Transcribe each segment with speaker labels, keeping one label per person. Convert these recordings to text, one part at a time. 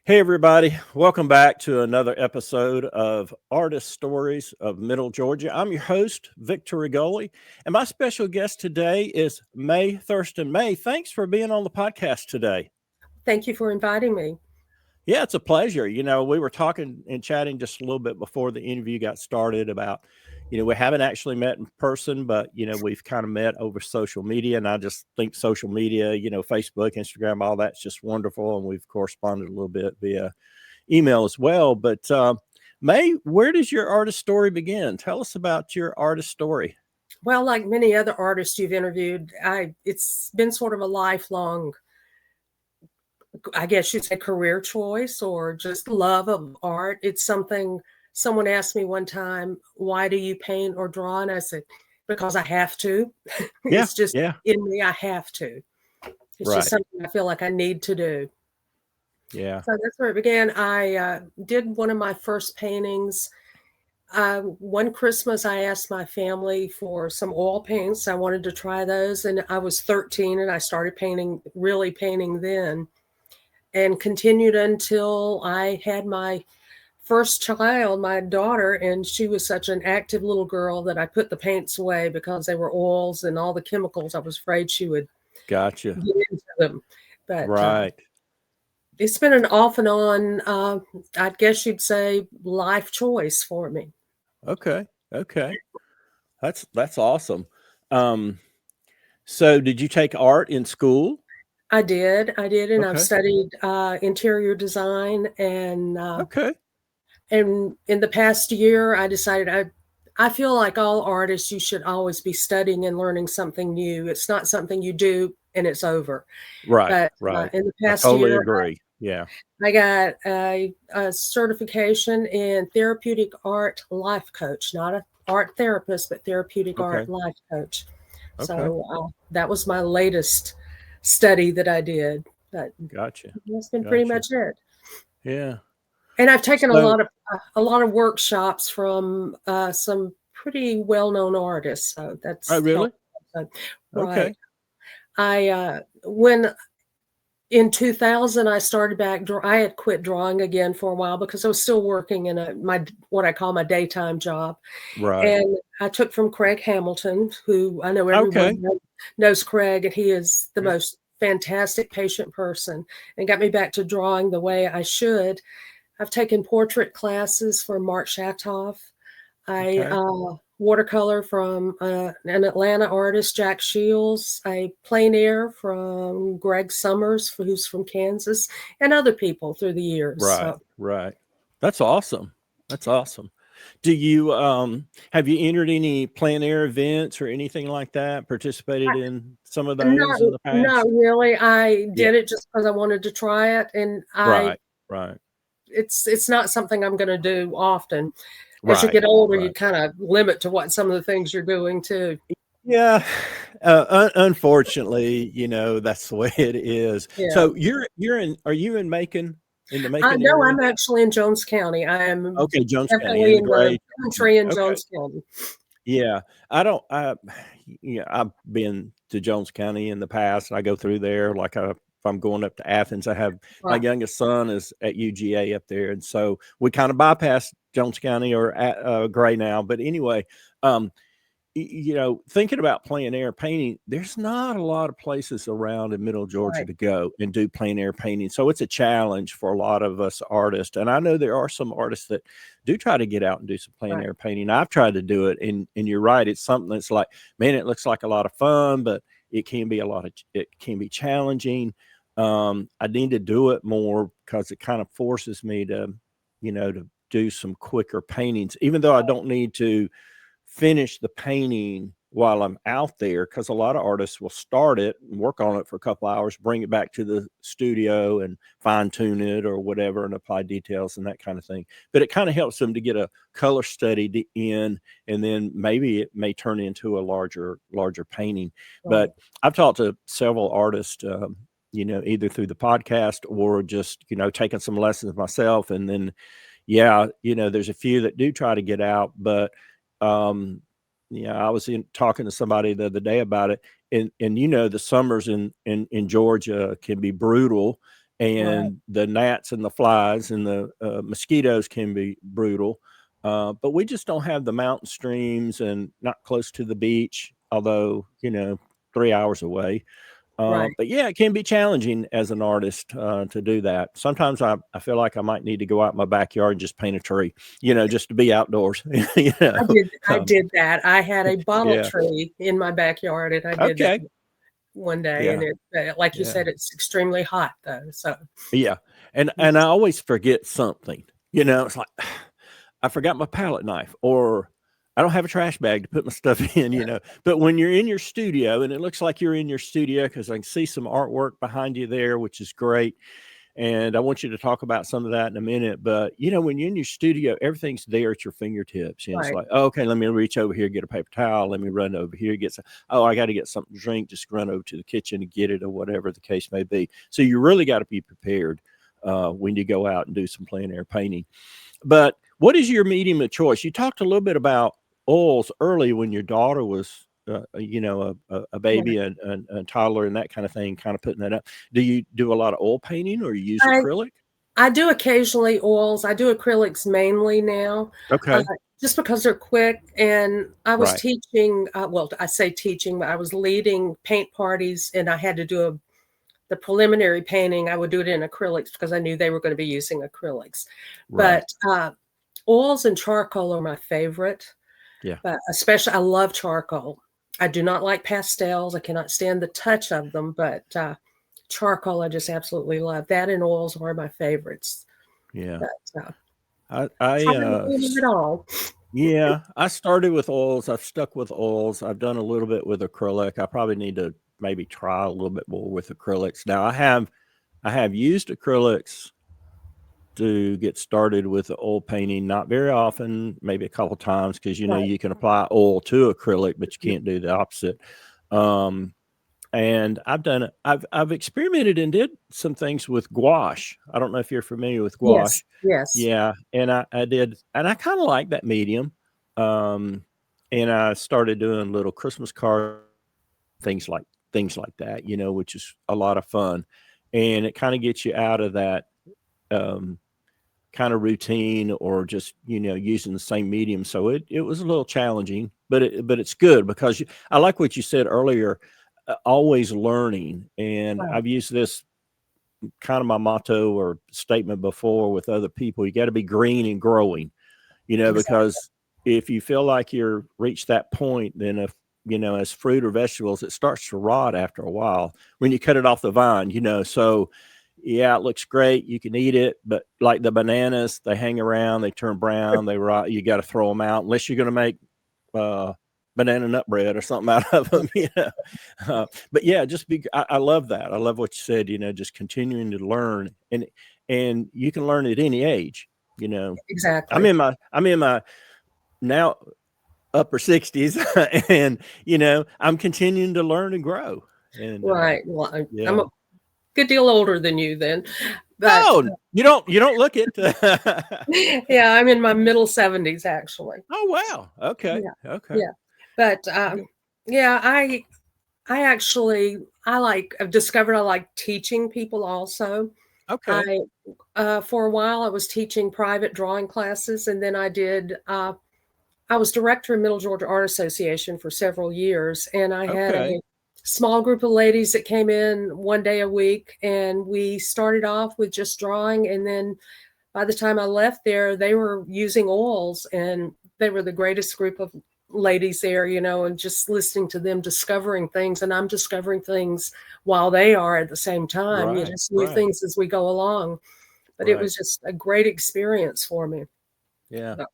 Speaker 1: Hey, everybody. Welcome back to another episode of Artist Stories of Middle Georgia. I'm your host, Victor Rigoli, and my special guest today is Mae Thurston. Mae, thanks for being on the podcast today.
Speaker 2: Thank you for inviting me.
Speaker 1: Yeah, it's a pleasure. We were talking and chatting just a little bit before the interview got started about, we haven't actually met in person, but, we've kind of met over social media. And I just think social media, Facebook, Instagram, all that's just wonderful. And we've corresponded a little bit via email as well. But Mae, where does your artist story begin? Tell us about your artist story.
Speaker 2: Well, like many other artists you've interviewed, it's been sort of a lifelong, I guess you'd say, career choice or just love of art. It's something someone asked me one time, why do you paint or draw? And I said, because I have to.
Speaker 1: Yeah,
Speaker 2: It's just
Speaker 1: yeah,
Speaker 2: in me, I have to. It's just
Speaker 1: right.
Speaker 2: something I feel like I need to do.
Speaker 1: Yeah.
Speaker 2: So that's where it began. I did one of my first paintings. One Christmas, I asked my family for some oil paints. I wanted to try those, and I was 13, and I started painting, really painting then, and continued until I had my first child, my daughter, and she was such an active little girl that I put the paints away because they were oils and all the chemicals. I was afraid she would
Speaker 1: Gotcha.
Speaker 2: get into them. But
Speaker 1: Right.
Speaker 2: it's been an off and on, I guess you'd say, life choice for me.
Speaker 1: Okay. Okay. That's awesome. Um, so did you take art in school?
Speaker 2: I did, and I've
Speaker 1: Okay.
Speaker 2: studied interior design,
Speaker 1: Okay.
Speaker 2: and in the past year, I decided I feel like all artists, you should always be studying and learning something new. It's not something you do and it's over.
Speaker 1: Right.
Speaker 2: But
Speaker 1: Right.
Speaker 2: in the
Speaker 1: I
Speaker 2: past
Speaker 1: totally
Speaker 2: year,
Speaker 1: agree. Yeah.
Speaker 2: I got a certification in therapeutic art life coach, not a art therapist, but therapeutic art
Speaker 1: Okay.
Speaker 2: life coach.
Speaker 1: Okay.
Speaker 2: So that was my latest study that I did. But
Speaker 1: Gotcha.
Speaker 2: that's been pretty
Speaker 1: Gotcha.
Speaker 2: much it.
Speaker 1: Yeah.
Speaker 2: And I've taken
Speaker 1: So,
Speaker 2: a lot of workshops from some pretty well-known artists. So
Speaker 1: oh,
Speaker 2: that's
Speaker 1: really?
Speaker 2: helped. So, right.
Speaker 1: Okay.
Speaker 2: I when in 2000 I started back. I had quit drawing again for a while because I was still working in my what I call my daytime job.
Speaker 1: Right.
Speaker 2: And I took from Craig Hamilton, who I know
Speaker 1: Okay.
Speaker 2: everyone knows Craig, and he is the
Speaker 1: Yeah.
Speaker 2: most fantastic patient person, and got me back to drawing the way I should. I've taken portrait classes from Mark Shatoff. I
Speaker 1: Okay.
Speaker 2: watercolor from an Atlanta artist, Jack Shields. I plein air from Greg Summers, who's from Kansas, and other people through the years.
Speaker 1: Right.
Speaker 2: So
Speaker 1: Right. That's awesome. That's awesome. Do you have you entered any plein air events or anything like that? Participated in some of those in the
Speaker 2: not
Speaker 1: past?
Speaker 2: really. I
Speaker 1: Yeah.
Speaker 2: did it just because I wanted to try it, and
Speaker 1: Right. Right.
Speaker 2: it's not something I'm going to do often. As you
Speaker 1: Right.
Speaker 2: get older, you
Speaker 1: Right.
Speaker 2: kind of limit to what some of the things you're doing too.
Speaker 1: Yeah. Unfortunately, that's the way it is.
Speaker 2: Yeah.
Speaker 1: So you're in are you in Macon, in the
Speaker 2: I
Speaker 1: Macon
Speaker 2: know
Speaker 1: area?
Speaker 2: I'm actually in Jones County. I am
Speaker 1: Okay, Jones County
Speaker 2: definitely
Speaker 1: in the
Speaker 2: in the
Speaker 1: gray.
Speaker 2: country in
Speaker 1: Okay.
Speaker 2: Jones County.
Speaker 1: Yeah. I don't I've been to Jones County in the past and I go through there like if I'm going up to Athens. I have my
Speaker 2: Right.
Speaker 1: youngest son is at UGA up there, and so we kind of bypass Jones County or Gray now. But anyway, um, thinking about plein air painting, there's not a lot of places around in Middle Georgia
Speaker 2: Right.
Speaker 1: to go and do plein air painting. So it's a challenge for a lot of us artists. And I know there are some artists that do try to get out and do some plein
Speaker 2: Right.
Speaker 1: air painting. I've tried to do it, and you're right. It's something that's like, man, it looks like a lot of fun, but it can be challenging. I need to do it more because it kind of forces me to do some quicker paintings, even though I don't need to finish the painting while I'm out there, because a lot of artists will start it and work on it for a couple hours, bring it back to the studio and fine tune it or whatever and apply details and that kind of thing. But it kind of helps them to get a color study in, and then maybe it may turn into a larger painting.
Speaker 2: Right.
Speaker 1: But I've talked to several artists, either through the podcast or just, taking some lessons myself. And then, yeah, there's a few that do try to get out, but um, yeah, I was talking to somebody the other day about it, and the summers in Georgia can be brutal,
Speaker 2: Right.
Speaker 1: and the gnats and the flies and the mosquitoes can be brutal. But we just don't have the mountain streams and not close to the beach, although, 3 hours away.
Speaker 2: Right.
Speaker 1: But yeah, it can be challenging as an artist to do that. Sometimes I feel like I might need to go out in my backyard and just paint a tree, just to be outdoors. you know.
Speaker 2: I
Speaker 1: Um,
Speaker 2: did that. I had a bottle
Speaker 1: yeah.
Speaker 2: tree in my backyard, and I did that
Speaker 1: Okay.
Speaker 2: one day. And
Speaker 1: Yeah.
Speaker 2: like you
Speaker 1: Yeah.
Speaker 2: said, it's extremely hot though. So
Speaker 1: Yeah. And I always forget something. It's like I forgot my palette knife, or I don't have a trash bag to put my stuff in. But when you're in your studio, and it looks like you're in your studio because I can see some artwork behind you there, which is great. And I want you to talk about some of that in a minute. But when you're in your studio, everything's there at your fingertips. It's
Speaker 2: right.
Speaker 1: like, oh, okay, let me reach over here, get a paper towel. Let me run over here, get some. Oh, I got to get something to drink. Just run over to the kitchen and get it, or whatever the case may be. So you really got to be prepared when you go out and do some plein air painting. But what is your medium of choice? You talked a little bit about oils early when your daughter was, a baby
Speaker 2: Right.
Speaker 1: and toddler and that kind of thing, kind of putting that up. Do you do a lot of oil painting, or you use
Speaker 2: I
Speaker 1: acrylic?
Speaker 2: I do occasionally oils. I do acrylics mainly now, uh,
Speaker 1: Okay.
Speaker 2: just because they're quick. And I was
Speaker 1: Right.
Speaker 2: teaching. Well, I say teaching, but I was leading paint parties, and I had to do the preliminary painting. I would do it in acrylics because I knew they were going to be using acrylics.
Speaker 1: Right.
Speaker 2: But oils and charcoal are my favorite.
Speaker 1: Yeah.
Speaker 2: But especially, I love charcoal. I do not like pastels. I cannot stand the touch of them. But charcoal, I just absolutely love that, and oils are my favorites.
Speaker 1: Yeah.
Speaker 2: But
Speaker 1: I
Speaker 2: try to do it all.
Speaker 1: yeah, I started with oils. I've stuck with oils. I've done a little bit with acrylic. I probably need to maybe try a little bit more with acrylics. Now I have used acrylics to get started with the oil painting, not very often, maybe a couple times, because
Speaker 2: Right.
Speaker 1: you can apply oil to acrylic, but you can't do the opposite. Um, and I've done it. I've experimented and did some things with gouache. I don't know if you're familiar with
Speaker 2: Yes.
Speaker 1: gouache.
Speaker 2: Yes.
Speaker 1: Yeah, and I did, and I kind of like that medium. Um, and I started doing little Christmas cards, things like things like that, which is a lot of fun, and it kind of gets you out of that. Um, Kind of routine, or just using the same medium. So it was a little challenging, but it's good because I like what you said earlier, always learning. And
Speaker 2: Right.
Speaker 1: I've used this kind of my motto or statement before with other people. You got to be green and growing,
Speaker 2: Exactly.
Speaker 1: because if you feel like you're reached that point, then if as fruit or vegetables, it starts to rot after a while when you cut it off the vine. So yeah, it looks great. You can eat it, but like the bananas, they hang around, they turn brown, they rot. You got to throw them out unless you're going to make uh, banana nut bread or something out of them. But yeah, just be. I love that. I love what you said. Just continuing to learn, and you can learn at any age. I'm
Speaker 2: Exactly.
Speaker 1: in my now upper 60s, and I'm continuing to learn and grow. And
Speaker 2: Right. Well, I'm
Speaker 1: yeah.
Speaker 2: a good deal older than you then, but
Speaker 1: Oh, you don't look it.
Speaker 2: yeah, I'm in my middle 70s actually.
Speaker 1: Oh, wow. Okay.
Speaker 2: Yeah.
Speaker 1: Okay.
Speaker 2: Yeah. But
Speaker 1: Yeah.
Speaker 2: yeah, I actually I've discovered I like teaching people also.
Speaker 1: Okay.
Speaker 2: I for a while I was teaching private drawing classes, and then I was director of Middle Georgia Art Association for several years, and I had
Speaker 1: Okay.
Speaker 2: a small group of ladies that came in one day a week, and we started off with just drawing, and then by the time I left there, they were using oils, and they were the greatest group of ladies there, and just listening to them discovering things, and I'm discovering things while they are at the same time,
Speaker 1: Right.
Speaker 2: just new
Speaker 1: Right.
Speaker 2: things as we go along. But it
Speaker 1: Right.
Speaker 2: was just a great experience for me.
Speaker 1: Yeah.
Speaker 2: So,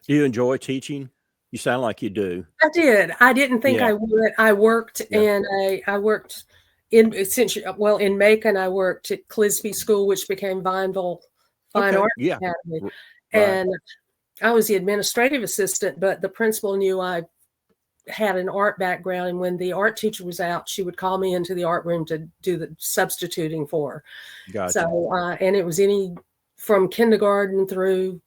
Speaker 1: Do you enjoy teaching? You sound like you do.
Speaker 2: I did. I didn't think
Speaker 1: Yeah.
Speaker 2: I would. I worked
Speaker 1: Yeah.
Speaker 2: and I worked in Macon. I worked at Clisby School, which became Vineville Fine
Speaker 1: Okay.
Speaker 2: Arts
Speaker 1: Yeah.
Speaker 2: Academy,
Speaker 1: Right.
Speaker 2: and I was the administrative assistant. But the principal knew I had an art background, and when the art teacher was out, she would call me into the art room to do the substituting for her.
Speaker 1: Gotcha.
Speaker 2: So, and it was from kindergarten through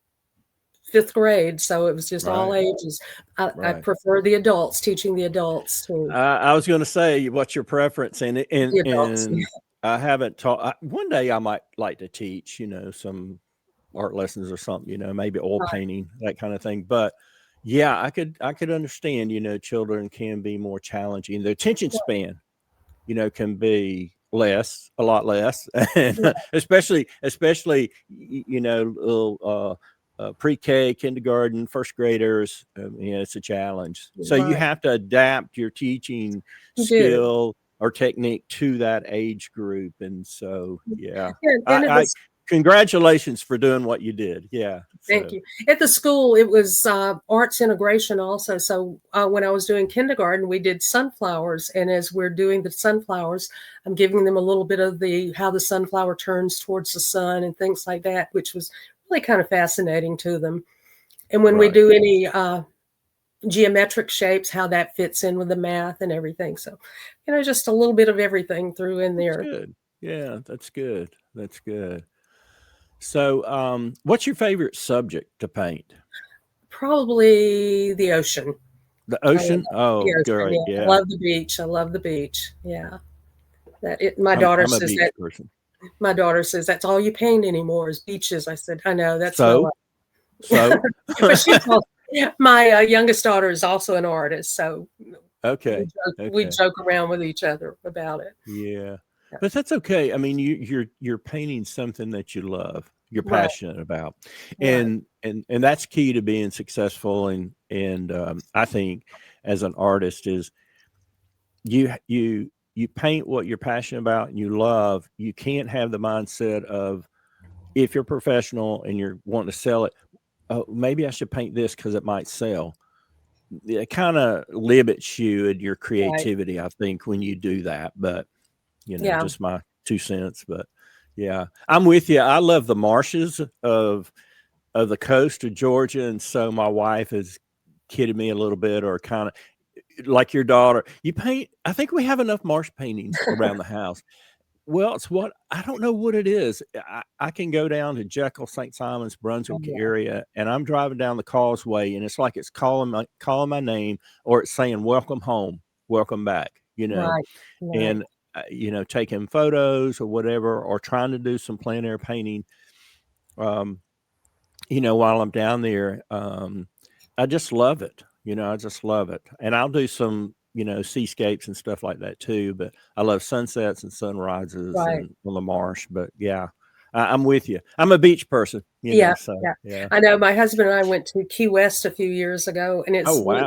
Speaker 2: fifth grade, so it was just all
Speaker 1: Right.
Speaker 2: ages. I
Speaker 1: Right.
Speaker 2: prefer the adults, teaching the adults to
Speaker 1: I was going to say, what's your preference? And and
Speaker 2: the adults.
Speaker 1: and I haven't taught. One day I might like to teach, some art lessons or something, maybe oil
Speaker 2: Right.
Speaker 1: painting, that kind of thing. But yeah, I could understand, children can be more challenging. The attention span, can be a lot less, and
Speaker 2: Yeah.
Speaker 1: especially, little pre-K, kindergarten, first graders. It's a challenge. So you
Speaker 2: Right.
Speaker 1: have to adapt your teaching
Speaker 2: You do.
Speaker 1: skill or technique to that age group. And so, yeah,
Speaker 2: Yeah, and it
Speaker 1: I
Speaker 2: was
Speaker 1: congratulations for doing what you did. Yeah.
Speaker 2: Thank
Speaker 1: So,
Speaker 2: you. At the school, it was arts integration also. So when I was doing kindergarten, we did sunflowers, and as we're doing the sunflowers, I'm giving them a little bit of the how the sunflower turns towards the sun and things like that, which was really kind of fascinating to them. And when we
Speaker 1: right.
Speaker 2: do any geometric shapes, how that fits in with the math and everything. So, just a little bit of everything through in
Speaker 1: That's
Speaker 2: there.
Speaker 1: good. Yeah, that's good. That's good. So, what's your favorite subject to paint?
Speaker 2: Probably the ocean.
Speaker 1: The
Speaker 2: I love
Speaker 1: ocean?
Speaker 2: the
Speaker 1: Oh,
Speaker 2: ocean.
Speaker 1: great.
Speaker 2: Yeah, I
Speaker 1: Yeah.
Speaker 2: love the beach. I love the beach. Yeah. My daughter
Speaker 1: I'm a
Speaker 2: says
Speaker 1: beach
Speaker 2: that
Speaker 1: person.
Speaker 2: my daughter says that's all you paint anymore is beaches. I said, I know that's my
Speaker 1: So,
Speaker 2: life.
Speaker 1: so,
Speaker 2: But my youngest daughter is also an artist, so
Speaker 1: okay.
Speaker 2: we
Speaker 1: Okay.
Speaker 2: joke around with each other about it.
Speaker 1: Yeah.
Speaker 2: Yeah.
Speaker 1: But that's okay. I mean, you're painting something that you love, you're
Speaker 2: Right,
Speaker 1: passionate about.
Speaker 2: right,
Speaker 1: And that's key to being successful. And I think as an artist is you paint what you're passionate about and you love. You can't have the mindset of, if you're professional and you're wanting to sell it, oh, maybe I should paint this because it might sell. It kind of limits you and your
Speaker 2: right.
Speaker 1: creativity, I think, when you do that. But
Speaker 2: Yeah,
Speaker 1: just my 2 cents. But yeah, I'm with you. I love the marshes of the coast of Georgia, and so my wife has kidded me a little bit, or kind of like your daughter. You paint. I think we have enough marsh paintings around the house. Well, it's what I don't know what it is. I can go down to Jekyll, St. Simons,
Speaker 2: oh,
Speaker 1: Brunswick
Speaker 2: yeah.
Speaker 1: area, and I'm driving down the causeway, and it's like it's calling my name, or it's saying "Welcome home, welcome back."
Speaker 2: Right, right,
Speaker 1: And taking photos or whatever, or trying to do some plein air painting. Um, while I'm down there, I just love it. I just love it, and I'll do some seascapes and stuff like that too. But I love sunsets and sunrises
Speaker 2: right.
Speaker 1: and on the marsh. But yeah, I'm with you. I'm a beach person.
Speaker 2: Yeah,
Speaker 1: So
Speaker 2: yeah.
Speaker 1: yeah.
Speaker 2: I know my husband and I went to Key West a few years ago, and
Speaker 1: Oh
Speaker 2: it's
Speaker 1: wow.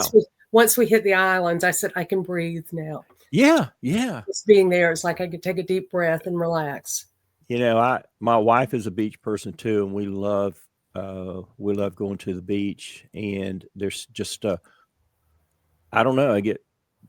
Speaker 2: once we hit the islands, I said, I can breathe now.
Speaker 1: Yeah, yeah.
Speaker 2: Just being there, it's like I could take a deep breath and relax.
Speaker 1: My wife is a beach person too, and we love going to the beach. And there's just I don't know, I get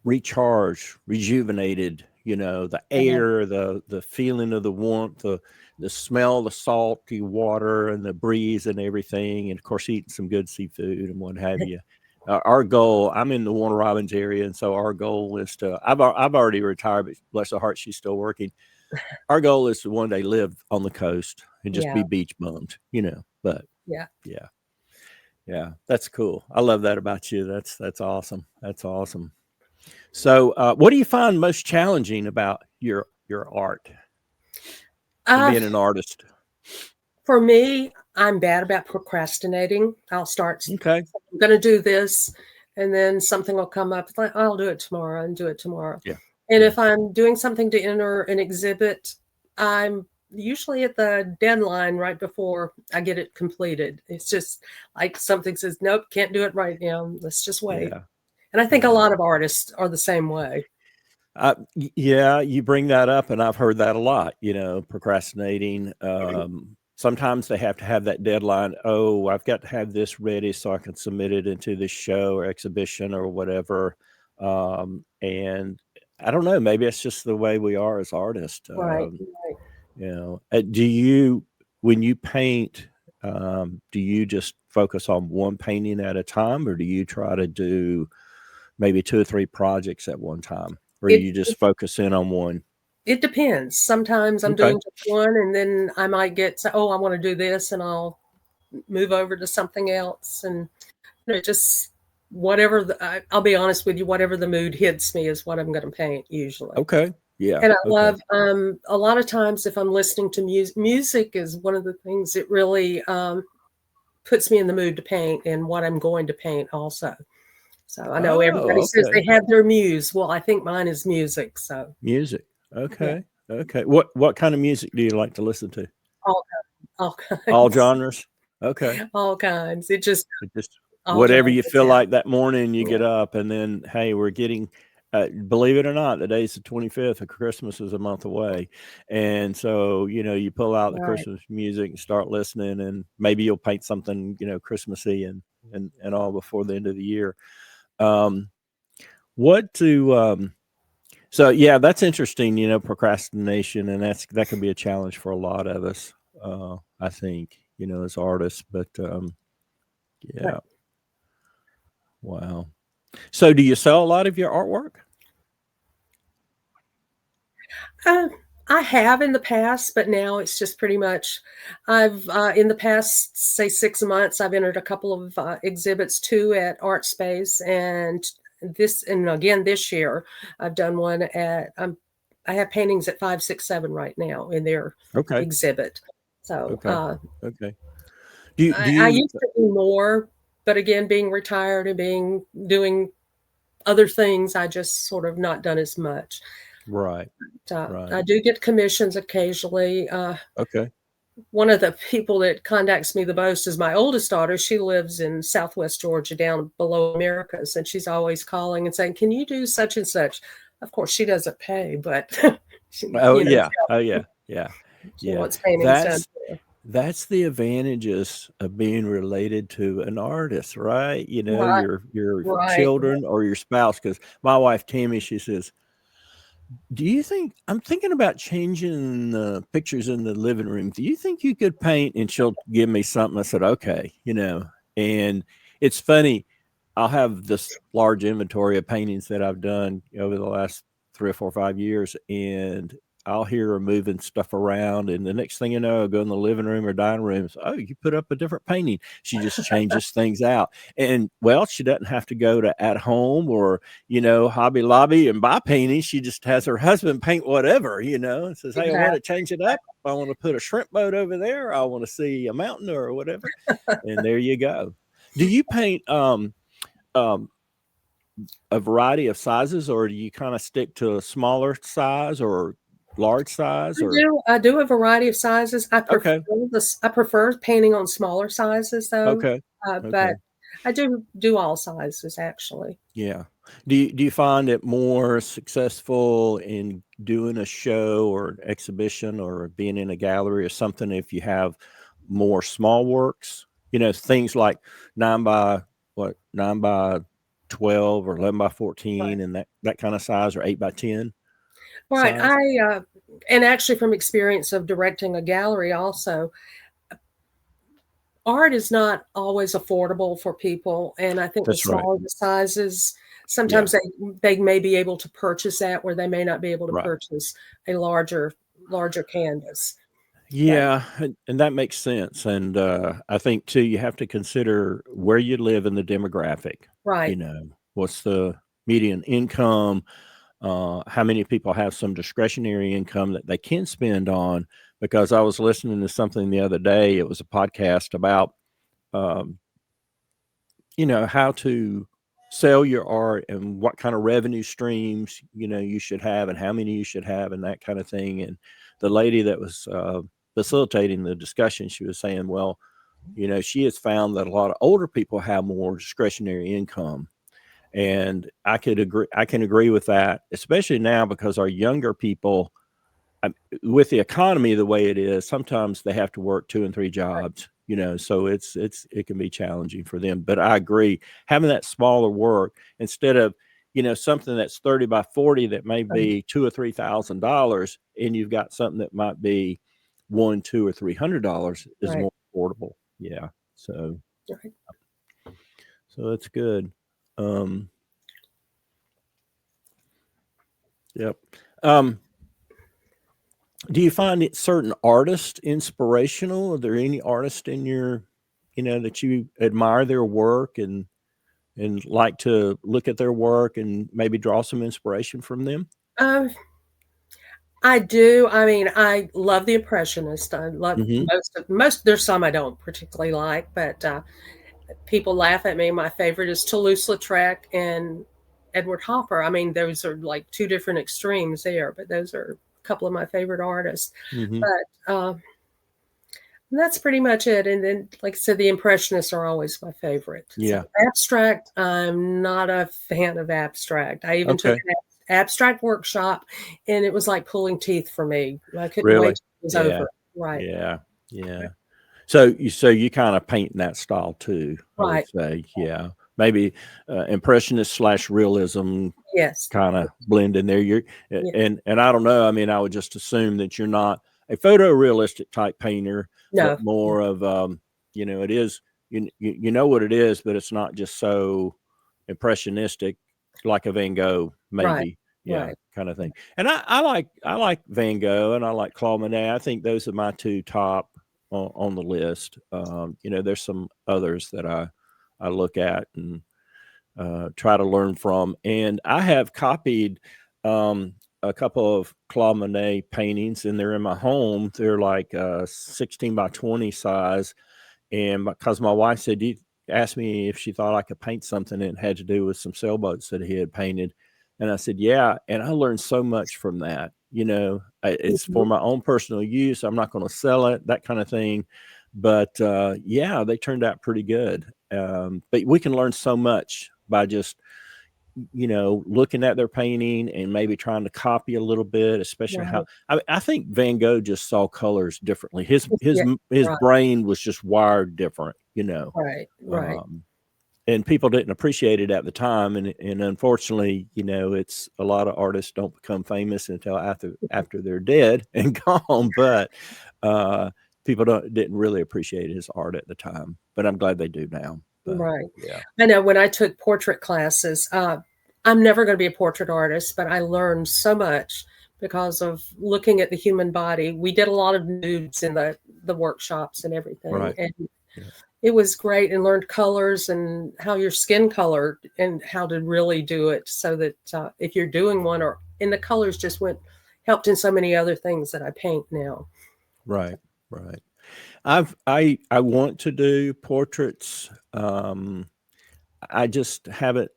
Speaker 1: recharged, rejuvenated, the
Speaker 2: Yeah,
Speaker 1: air, the feeling of the warmth, the smell of the salty water and the breeze and everything, and of course eating some good seafood and what have you. Our goal, I'm in the Warner Robins area, and so our goal is to. I've already retired, but bless her heart, she's still working. Our goal is to one day live on the coast and just
Speaker 2: yeah,
Speaker 1: be beach bummed. But
Speaker 2: yeah.
Speaker 1: yeah, yeah, that's cool. I love that about you. That's awesome. That's awesome. So, what do you find most challenging about your art and
Speaker 2: Uh,
Speaker 1: being an artist?
Speaker 2: for me, I'm bad about procrastinating. I'll start,
Speaker 1: Okay.
Speaker 2: I'm going to do this, and then something will come up. It's like, I'll do it tomorrow and do it tomorrow.
Speaker 1: Yeah.
Speaker 2: And
Speaker 1: Yeah.
Speaker 2: if I'm doing something to enter an exhibit, I'm usually at the deadline right before I get it completed. It's just like something says, nope, can't do it right now. Let's just wait.
Speaker 1: Yeah.
Speaker 2: And I think a
Speaker 1: Yeah.
Speaker 2: lot of artists are the same way.
Speaker 1: Yeah, you bring that up, and I've heard that a lot. Procrastinating. Sometimes they have to have that deadline. Oh, I've got to have this ready so I can submit it into this show or exhibition or whatever. And I don't know. Maybe it's just the way we are as artists.
Speaker 2: Right. Right.
Speaker 1: Do you, when you paint, do you just focus on one painting at a time, or do you try to do maybe two or three projects at one time, or do
Speaker 2: It,
Speaker 1: you just focus in on one?
Speaker 2: it depends. Sometimes I'm
Speaker 1: Okay.
Speaker 2: doing just one, and then I might oh, I want to do this, and I'll move over to something else. And just whatever I'll be honest with you, whatever the mood hits me is what I'm going to paint usually.
Speaker 1: Okay. Yeah.
Speaker 2: And I
Speaker 1: Okay.
Speaker 2: love, a lot of times if I'm listening to music is one of the things that really puts me in the mood to paint and what I'm going to paint also. So I know everybody
Speaker 1: Oh,
Speaker 2: says they
Speaker 1: okay.
Speaker 2: have their muse. Well, I think mine is music. So
Speaker 1: Music.
Speaker 2: yeah,
Speaker 1: Okay. Okay. What kind of music do you like to listen to?
Speaker 2: all all
Speaker 1: All
Speaker 2: kinds,
Speaker 1: genres? Okay.
Speaker 2: all kinds. It just
Speaker 1: It just
Speaker 2: all
Speaker 1: whatever
Speaker 2: genres.
Speaker 1: you feel
Speaker 2: Yeah,
Speaker 1: like that morning, you
Speaker 2: yeah,
Speaker 1: get up, and then, hey, we're getting believe it or not, today's the 25th, and Christmas is a month away. And so, you pull out the
Speaker 2: right.
Speaker 1: Christmas music and start listening, and maybe you'll paint something, Christmassy and all before the end of the year. Um, what to So yeah, that's interesting, procrastination, and that can be a challenge for a lot of us, I think, as artists. But
Speaker 2: Right.
Speaker 1: yeah, wow. So do you sell a lot of your artwork?
Speaker 2: Uh, I have in the past, but now it's just pretty much. I've in the past, say 6 months, I've entered a couple of exhibits, two at Art Space, and again this year, I've done one at. I have paintings at 567 right now in their
Speaker 1: Okay.
Speaker 2: exhibit. So
Speaker 1: Okay. Okay. Do
Speaker 2: I
Speaker 1: you
Speaker 2: used to do more, but again, being retired and being doing other things, I just sort of not done as much.
Speaker 1: right, right.
Speaker 2: I do get commissions occasionally.
Speaker 1: Okay.
Speaker 2: One of the people that contacts me the most is my oldest daughter. She lives in Southwest Georgia, down below Americas, and she's always calling and saying, "Can you do such and such?" Of course, she doesn't pay, but she,
Speaker 1: Oh
Speaker 2: you know,
Speaker 1: yeah. Oh yeah. Yeah.
Speaker 2: she
Speaker 1: Yeah.
Speaker 2: wants paintings done.
Speaker 1: That's that's the advantages of being related to an artist, right?
Speaker 2: Right,
Speaker 1: Your
Speaker 2: right,
Speaker 1: children or your spouse. Because my wife Tammy, she says, "Do you think I'm thinking about changing the pictures in the living room? Do you think you could paint?" And she'll give me something. I said, "Okay," And it's funny. I'll have this large inventory of paintings that I've done over the last 3 or 4 or 5 years, and I'll hear her moving stuff around. And the next thing you know, I'll go in the living room or dining room. Oh, you put up a different painting. She just changes things out. And well, she doesn't have to go to At Home or Hobby Lobby and buy paintings. She just has her husband paint whatever, and says, "Hey, I want to
Speaker 2: exactly.
Speaker 1: change it up. I want to put a shrimp boat over there. I want to see a mountain or whatever." And there you go. Do you paint um, a variety of sizes, or do you kind of stick to a smaller size or large size? Or
Speaker 2: I do a variety of sizes.
Speaker 1: okay,
Speaker 2: I prefer painting on smaller sizes though,
Speaker 1: okay,
Speaker 2: but
Speaker 1: okay.
Speaker 2: I do all sizes actually.
Speaker 1: Yeah. Do you find it more successful in doing a show or exhibition or being in a gallery or something if you have more small works? Things like 9 by 12 or 11 by 14 and that kind of size, or 8 by 10
Speaker 2: Right.
Speaker 1: size.
Speaker 2: And actually from experience of directing a gallery also, art is not always affordable for people. And I think the
Speaker 1: That's right.
Speaker 2: smaller the sizes,
Speaker 1: Yeah.
Speaker 2: sometimes they may be able to purchase that where they may not be able to
Speaker 1: Right.
Speaker 2: purchase a larger canvas. But
Speaker 1: Yeah, and that makes sense. And I think too, you have to consider where you live and the demographic.
Speaker 2: right.
Speaker 1: What's the median income? How many people have some discretionary income that they can spend on? Because I was listening to something the other day. It was a podcast about, um, how to sell your art and what kind of revenue streams, you should have and how many you should have and that kind of thing. And the lady that was facilitating the discussion, she was saying, well, she has found that a lot of older people have more discretionary income. And I can agree with that, especially now because our younger people, with the economy the way it is, sometimes they have to work 2 and 3 jobs, so it can be challenging for them. But I agree, having that smaller work instead of, something that's 30 by 40 that may be $2 or $3,000, and you've got something that might be one, $200 or $300 is
Speaker 2: Right.
Speaker 1: more affordable. Yeah. So,
Speaker 2: Right.
Speaker 1: so that's good. Um, yep. Um, Do you find it certain artists inspirational? Are there any artists in your, that you admire their work and like to look at their work and maybe draw some inspiration from them?
Speaker 2: Um, I do. I mean, I love the Impressionist. I love
Speaker 1: Hmm.
Speaker 2: most. There's some I don't particularly like, but people laugh at me. My favorite is Toulouse-Lautrec and Edward Hopper. I mean, those are like two different extremes there, but those are a couple of my favorite artists.
Speaker 1: Hmm.
Speaker 2: But that's pretty much it. And then, like I said, the Impressionists are always my favorite. So
Speaker 1: Yeah.
Speaker 2: abstract, I'm not a fan of abstract. I even took
Speaker 1: Okay.
Speaker 2: an abstract workshop, and it was like pulling teeth for me. I couldn't
Speaker 1: Really?
Speaker 2: wait till it was
Speaker 1: Yeah.
Speaker 2: over. Right,
Speaker 1: Yeah. Yeah. So you kind of paint in that style too, I would
Speaker 2: right.
Speaker 1: say. Yeah. Maybe impressionist slash realism
Speaker 2: Yes,
Speaker 1: kind of blend in there. You're
Speaker 2: yeah.
Speaker 1: and I don't know. I mean, I would just assume that you're not a photorealistic type painter, but
Speaker 2: No,
Speaker 1: more of it is you know what it is, but it's not just so impressionistic like a Van Gogh,
Speaker 2: right,
Speaker 1: maybe. Yeah,
Speaker 2: right.
Speaker 1: kind of thing. And I like Van Gogh and I like Claude Monet. I think those are my two top on the list. There's some others that I look at and try to learn from. And I have copied a couple of Claude Monet paintings, and they're in my home. They're like 16 by 20 size. And because my wife said, you asked me if she thought I could paint something and it had to do with some sailboats that he had painted. And I said, yeah. And I learned so much from that. It's
Speaker 2: Mhm.
Speaker 1: for my own personal use. I'm not going to sell it, that kind of thing. But yeah, they turned out pretty good. But we can learn so much by just looking at their painting and maybe trying to copy a little bit, especially how
Speaker 2: Right.
Speaker 1: I think Van Gogh just saw colors differently. His his
Speaker 2: Yeah,
Speaker 1: his
Speaker 2: right,
Speaker 1: brain was just wired different,
Speaker 2: right, right.
Speaker 1: um, and people didn't appreciate it at the time. And unfortunately, it's a lot of artists don't become famous until after they're dead and gone. But uh, people didn't really appreciate his art at the time. But I'm glad they do now. But
Speaker 2: Right.
Speaker 1: yeah,
Speaker 2: I know when I took portrait classes, I'm never going to be a portrait artist, but I learned so much because of looking at the human body. We did a lot of nudes in the workshops and everything,
Speaker 1: right,
Speaker 2: and
Speaker 1: yeah,
Speaker 2: it was great. And learned colors and how your skin color and how to really do it, so that if you're doing one, or and the colors just went helped in so many other things that I paint now.
Speaker 1: right, right. I want to do portraits. I just haven't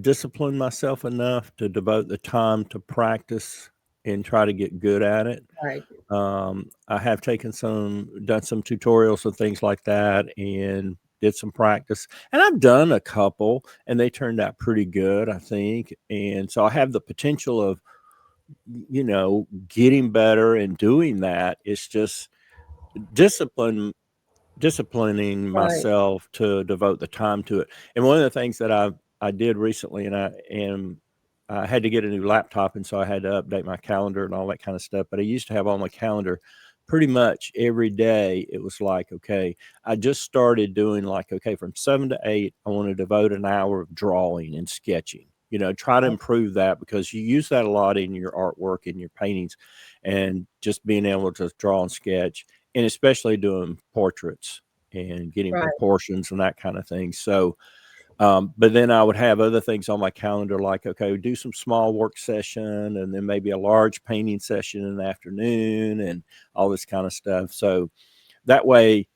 Speaker 1: disciplined myself enough to devote the time to practice and try to get good at it.
Speaker 2: Right,
Speaker 1: I have done some tutorials and things like that, and did some practice. And I've done a couple, and they turned out pretty good, I think. And so I have the potential of, getting better and doing that. It's just discipline disciplining
Speaker 2: right.
Speaker 1: myself to devote the time to it. And one of the things that I did recently, I had to get a new laptop, and so I had to update my calendar and all that kind of stuff. But I used to have on my calendar pretty much every day. It was like, okay, I just started doing like, okay, from 7 to 8, I want to devote an hour of drawing and sketching. Try to improve that because you use that a lot in your artwork and your paintings, and just being able to draw and sketch, and especially doing portraits and getting
Speaker 2: Right,
Speaker 1: proportions and that kind of thing. So, but then I would have other things on my calendar, like, okay, do some small work session and then maybe a large painting session in the afternoon and all this kind of stuff. So that way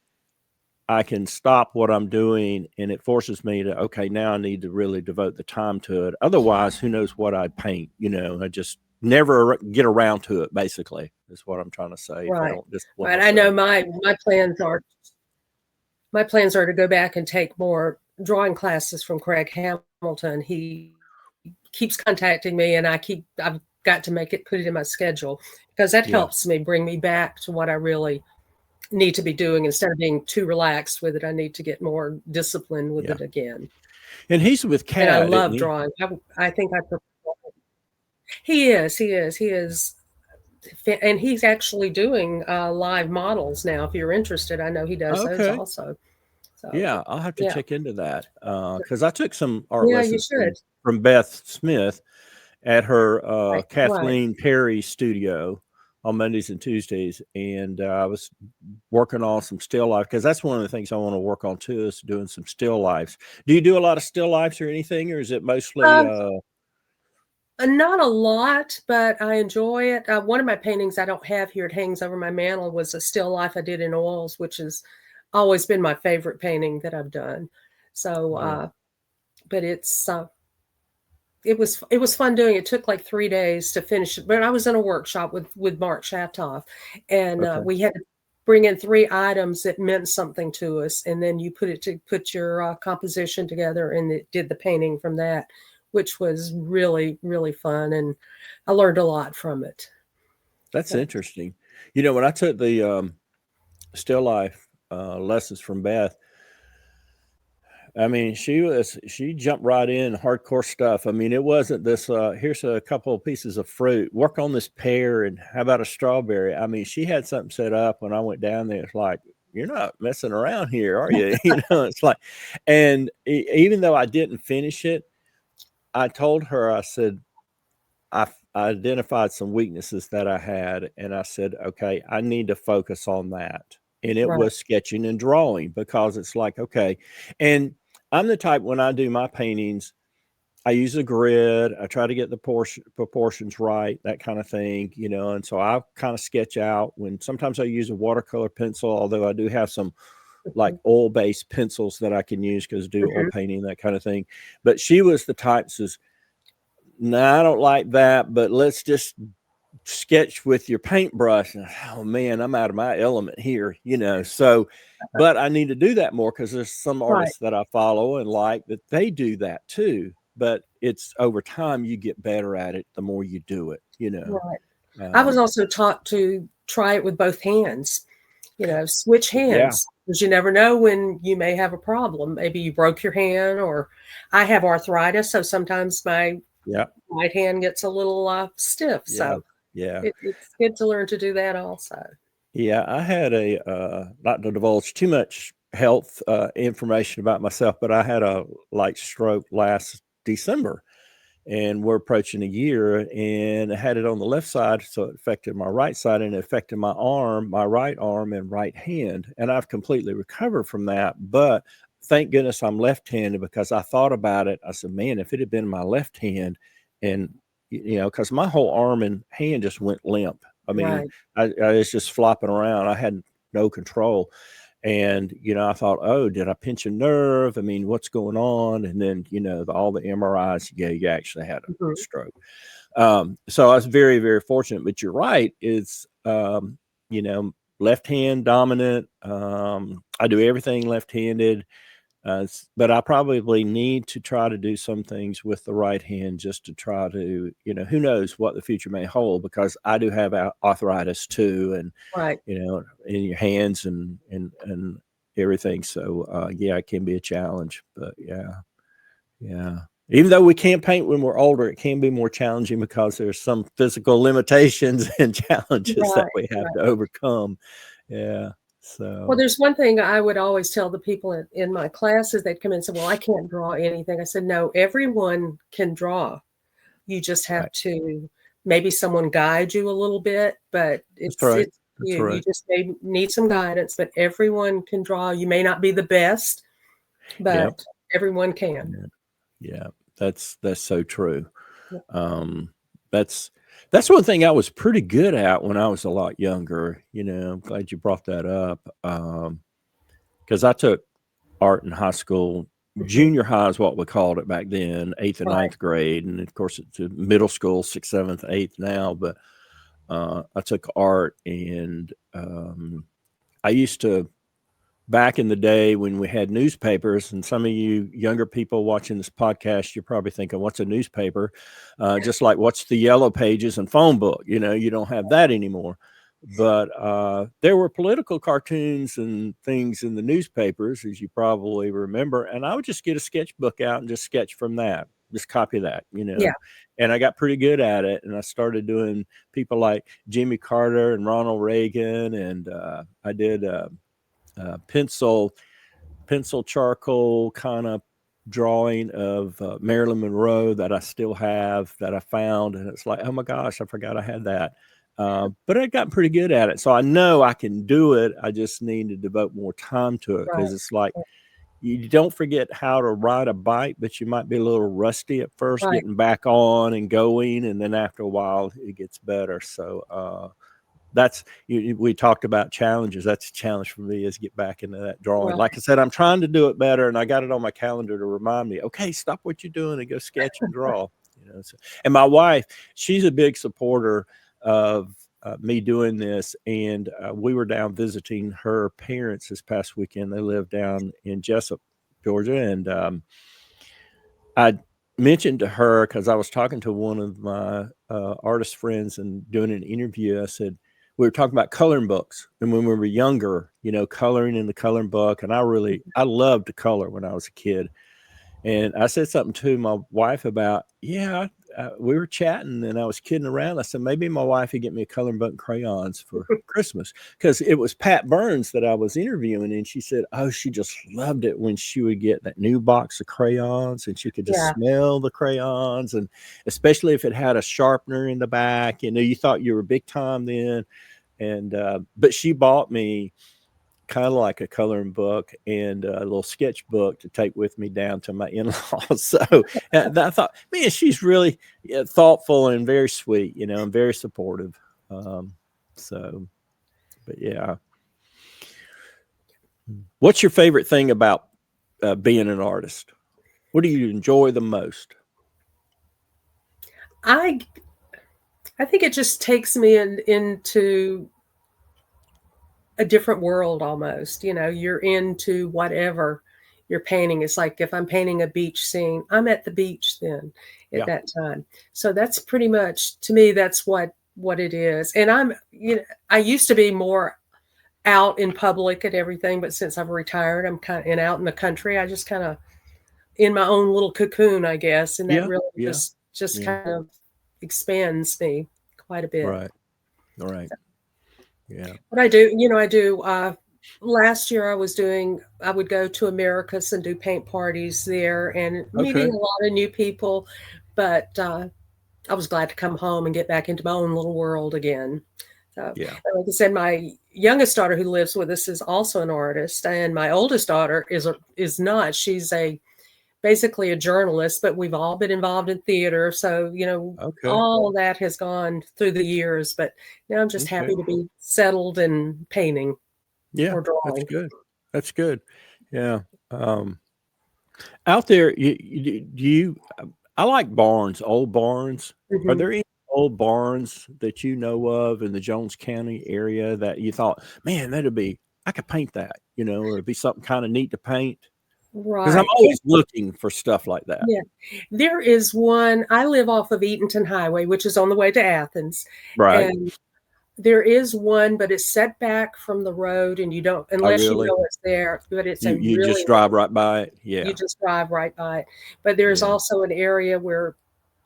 Speaker 1: I can stop what I'm doing, and it forces me to, okay, now I need to really devote the time to it. Otherwise, who knows what I'd paint, I just never get around to it, basically, is what I'm trying to say, if I
Speaker 2: right,
Speaker 1: don't discipline
Speaker 2: right. I know
Speaker 1: myself.
Speaker 2: my plans are to go back and take more drawing classes from Craig Hamilton. He keeps contacting me, and I've got to put it in my schedule, because that
Speaker 1: Yeah.
Speaker 2: helps me bring me back to what I really need to be doing instead of being too relaxed with it. I need to get more disciplined with
Speaker 1: Yeah.
Speaker 2: it again.
Speaker 1: And he's with
Speaker 2: And I
Speaker 1: CAD, isn't
Speaker 2: love
Speaker 1: he?
Speaker 2: drawing. I think I prefer. He is, and he's actually doing live models now. If you're interested, I know he does those
Speaker 1: Okay.
Speaker 2: also. So
Speaker 1: Yeah, I'll have to
Speaker 2: yeah,
Speaker 1: check into that, because I took some art
Speaker 2: yeah, you
Speaker 1: lessons
Speaker 2: should.
Speaker 1: from Beth Smith at her
Speaker 2: Right, right.
Speaker 1: Kathleen Perry studio on Mondays and Tuesdays, and I was working on some still life, because that's one of the things I want to work on too, is doing some still lifes. Do you do a lot of still lifes or anything, or is it mostly
Speaker 2: Um, Not a lot, but I enjoy it. One of my paintings I don't have here, it hangs over my mantle, was a still life I did in oils, which has always been my favorite painting that I've done. So,
Speaker 1: Yeah.
Speaker 2: but it was fun doing it. It took like 3 days to finish it. But I was in a workshop with Mark Shatoff, and
Speaker 1: Okay.
Speaker 2: we had to bring in 3 items that meant something to us, and then you put your composition together, and it did the painting from that, which was really really fun, and I learned a lot from it.
Speaker 1: That's
Speaker 2: So
Speaker 1: interesting. When I took the still life lessons from Beth, I mean, she jumped right in hardcore stuff. I mean, it wasn't this here's a couple of pieces of fruit, work on this pear, and how about a strawberry? I mean, she had something set up when I went down there. It's like, you're not messing around here, are you? It's like, and even though I didn't finish it, I told her, I said, I identified some weaknesses that I had, and I said, okay, I need to focus on that. And it
Speaker 2: right.
Speaker 1: was sketching and drawing, because it's like, okay. And I'm the type, when I do my paintings, I use a grid. I try to get the proportions right, that kind of thing, And so I kind of sketch out. When sometimes I use a watercolor pencil, although I do have some like
Speaker 2: Mhm.
Speaker 1: oil-based pencils that I can use because I do oil
Speaker 2: Mhm.
Speaker 1: painting, that kind of thing. But she was the type that says, no, I don't like that, but let's just sketch with your paintbrush. And, oh man, I'm out of my element here, So, but I need to do that more, because there's some
Speaker 2: Right.
Speaker 1: artists that I follow and like that they do that too. But it's over time you get better at it the more you do it.
Speaker 2: Right. I was
Speaker 1: Um,
Speaker 2: also taught to try it with both hands. Switch
Speaker 1: yeah,
Speaker 2: hands, because you never know when you may have a problem. Maybe you broke your hand, or I have arthritis, so sometimes my
Speaker 1: yeah,
Speaker 2: right hand gets a little stiff.
Speaker 1: yeah,
Speaker 2: So
Speaker 1: yeah.
Speaker 2: it's good to learn to do that also.
Speaker 1: Yeah, I had not to divulge too much health information about myself, but I had a light stroke last December, and we're approaching a year, and I had it on the left side, so it affected my right side, and it affected my arm, my right arm and right hand. And I've completely recovered from that. But thank goodness I'm left-handed, because I thought about it. I said, man, if it had been my left hand, and because my whole arm and hand just went limp. I mean,
Speaker 2: Right.
Speaker 1: I was just flopping around. I had no control. And, I thought, oh, did I pinch a nerve? I mean, what's going on? And then, all the MRIs, yeah, you actually had a
Speaker 2: Mhm.
Speaker 1: stroke. So I was very, very fortunate. But you're right, it's, you know, left hand dominant. I do everything left handed. But I probably need to try to do some things with the right hand, just to try to, who knows what the future may hold, because I do have arthritis too. And,
Speaker 2: Right.
Speaker 1: in your hands and everything. So yeah, it can be a challenge. But yeah, yeah. Even though we can't paint when we're older, it can be more challenging, because there's some physical limitations and challenges that
Speaker 2: Right.
Speaker 1: we have
Speaker 2: Right.
Speaker 1: to overcome. Yeah.
Speaker 2: Well,
Speaker 1: So
Speaker 2: there's one thing I would always tell the people in my classes. They'd come in and say, "Well, I can't draw anything." I said, "No, everyone can draw. You just have
Speaker 1: right.
Speaker 2: to maybe someone guide you a little bit, but
Speaker 1: That's
Speaker 2: it's
Speaker 1: right.
Speaker 2: it's
Speaker 1: That's
Speaker 2: you. You
Speaker 1: right.
Speaker 2: just may need some guidance, but everyone can draw. You may not be the best,
Speaker 1: Yep.
Speaker 2: but everyone can."
Speaker 1: Yeah. Yeah. That's so true.
Speaker 2: Yeah.
Speaker 1: Um, that's that's one thing I was pretty good at when I was a lot younger. I'm glad you brought that up. Because I took art in high school.
Speaker 2: Mhm.
Speaker 1: Junior high is what we called it back then, eighth and
Speaker 2: Right.
Speaker 1: ninth grade, and of course it's middle school, sixth, seventh, eighth now. But I took art, and I used to, back in the day when we had newspapers. And some of you younger people watching this podcast, you're probably thinking, what's a newspaper? Just like, what's the yellow pages and phone book? You don't have that anymore. But there were political cartoons and things in the newspapers, as you probably remember. And I would just get a sketchbook out and just sketch from that, just copy that.
Speaker 2: Yeah.
Speaker 1: And I got pretty good at it. And I started doing people like Jimmy Carter and Ronald Reagan. And I did pencil charcoal kind of drawing of Marilyn Monroe that I still have, that I found. And it's like, oh my gosh, I forgot I had that. But I got pretty good at it. So I know I can do it. I just need to devote more time to it,
Speaker 2: Right.
Speaker 1: because it's like,
Speaker 2: Yeah.
Speaker 1: you don't forget how to ride a bike, but you might be a little rusty at first
Speaker 2: Right.
Speaker 1: getting back on and going, and then after a while it gets better. So that's we talked about challenges. That's a challenge for me, is get back into that drawing.
Speaker 2: Right.
Speaker 1: Like I said, I'm trying to do it better, and I got it on my calendar to remind me, okay, stop what you're doing and go sketch and draw. So, and my wife, she's a big supporter of me doing this, and we were down visiting her parents this past weekend. They live down in Jessup, Georgia, and I mentioned to her, because I was talking to one of my artist friends and doing an interview. I said, we were talking about coloring books, and when we were younger, coloring in the coloring book. And I loved to color when I was a kid. And I said something to my wife about, we were chatting and I was kidding around. I said, maybe my wife would get me a coloring book and crayons for Christmas, because it was Pat Burns that I was interviewing. And she said, oh, she just loved it when she would get that new box of crayons and she could just smell the crayons. And especially if it had a sharpener in the back, you thought you were big time then. And, but she bought me kind of like a coloring book and a little sketchbook to take with me down to my in-laws. So I thought, man, she's really thoughtful and very sweet, and very supportive. So, but yeah. What's your favorite thing about being an artist? What do you enjoy the most?
Speaker 2: I think it just takes me into a different world almost. You're into whatever you're painting. It's like if I'm painting a beach scene, I'm at the beach then at that time. So that's pretty much, to me, that's what it is. And I used to be more out in public and everything, but since I've retired, I'm kind of out in the country. I just kind of in my own little cocoon, I guess. And that really just kind of expands me quite a bit.
Speaker 1: Right. All right. Yeah.
Speaker 2: But I do, last year I would go to Americas and do paint parties there and meeting a lot of new people. But I was glad to come home and get back into my own little world again. So, like I said, my youngest daughter who lives with us is also an artist, and my oldest daughter is not. She's basically a journalist, but we've all been involved in theater. So, all of that has gone through the years, but now I'm just happy to be settled in painting or drawing.
Speaker 1: That's good. That's good. Yeah. Out there, I like barns, old barns.
Speaker 2: Mm-hmm.
Speaker 1: Are there any old barns that you know of in the Jones County area that you thought, man, I could paint that, or it'd be something kind of neat to paint? Because I'm always looking for stuff like that.
Speaker 2: Yeah. There is one. I live off of Eatonton Highway, which is on the way to Athens.
Speaker 1: Right.
Speaker 2: And there is one, but it's set back from the road, and you don't, unless you know it's there, but it's
Speaker 1: you just drive right by it. Yeah.
Speaker 2: You just drive right by it. But there's also an area where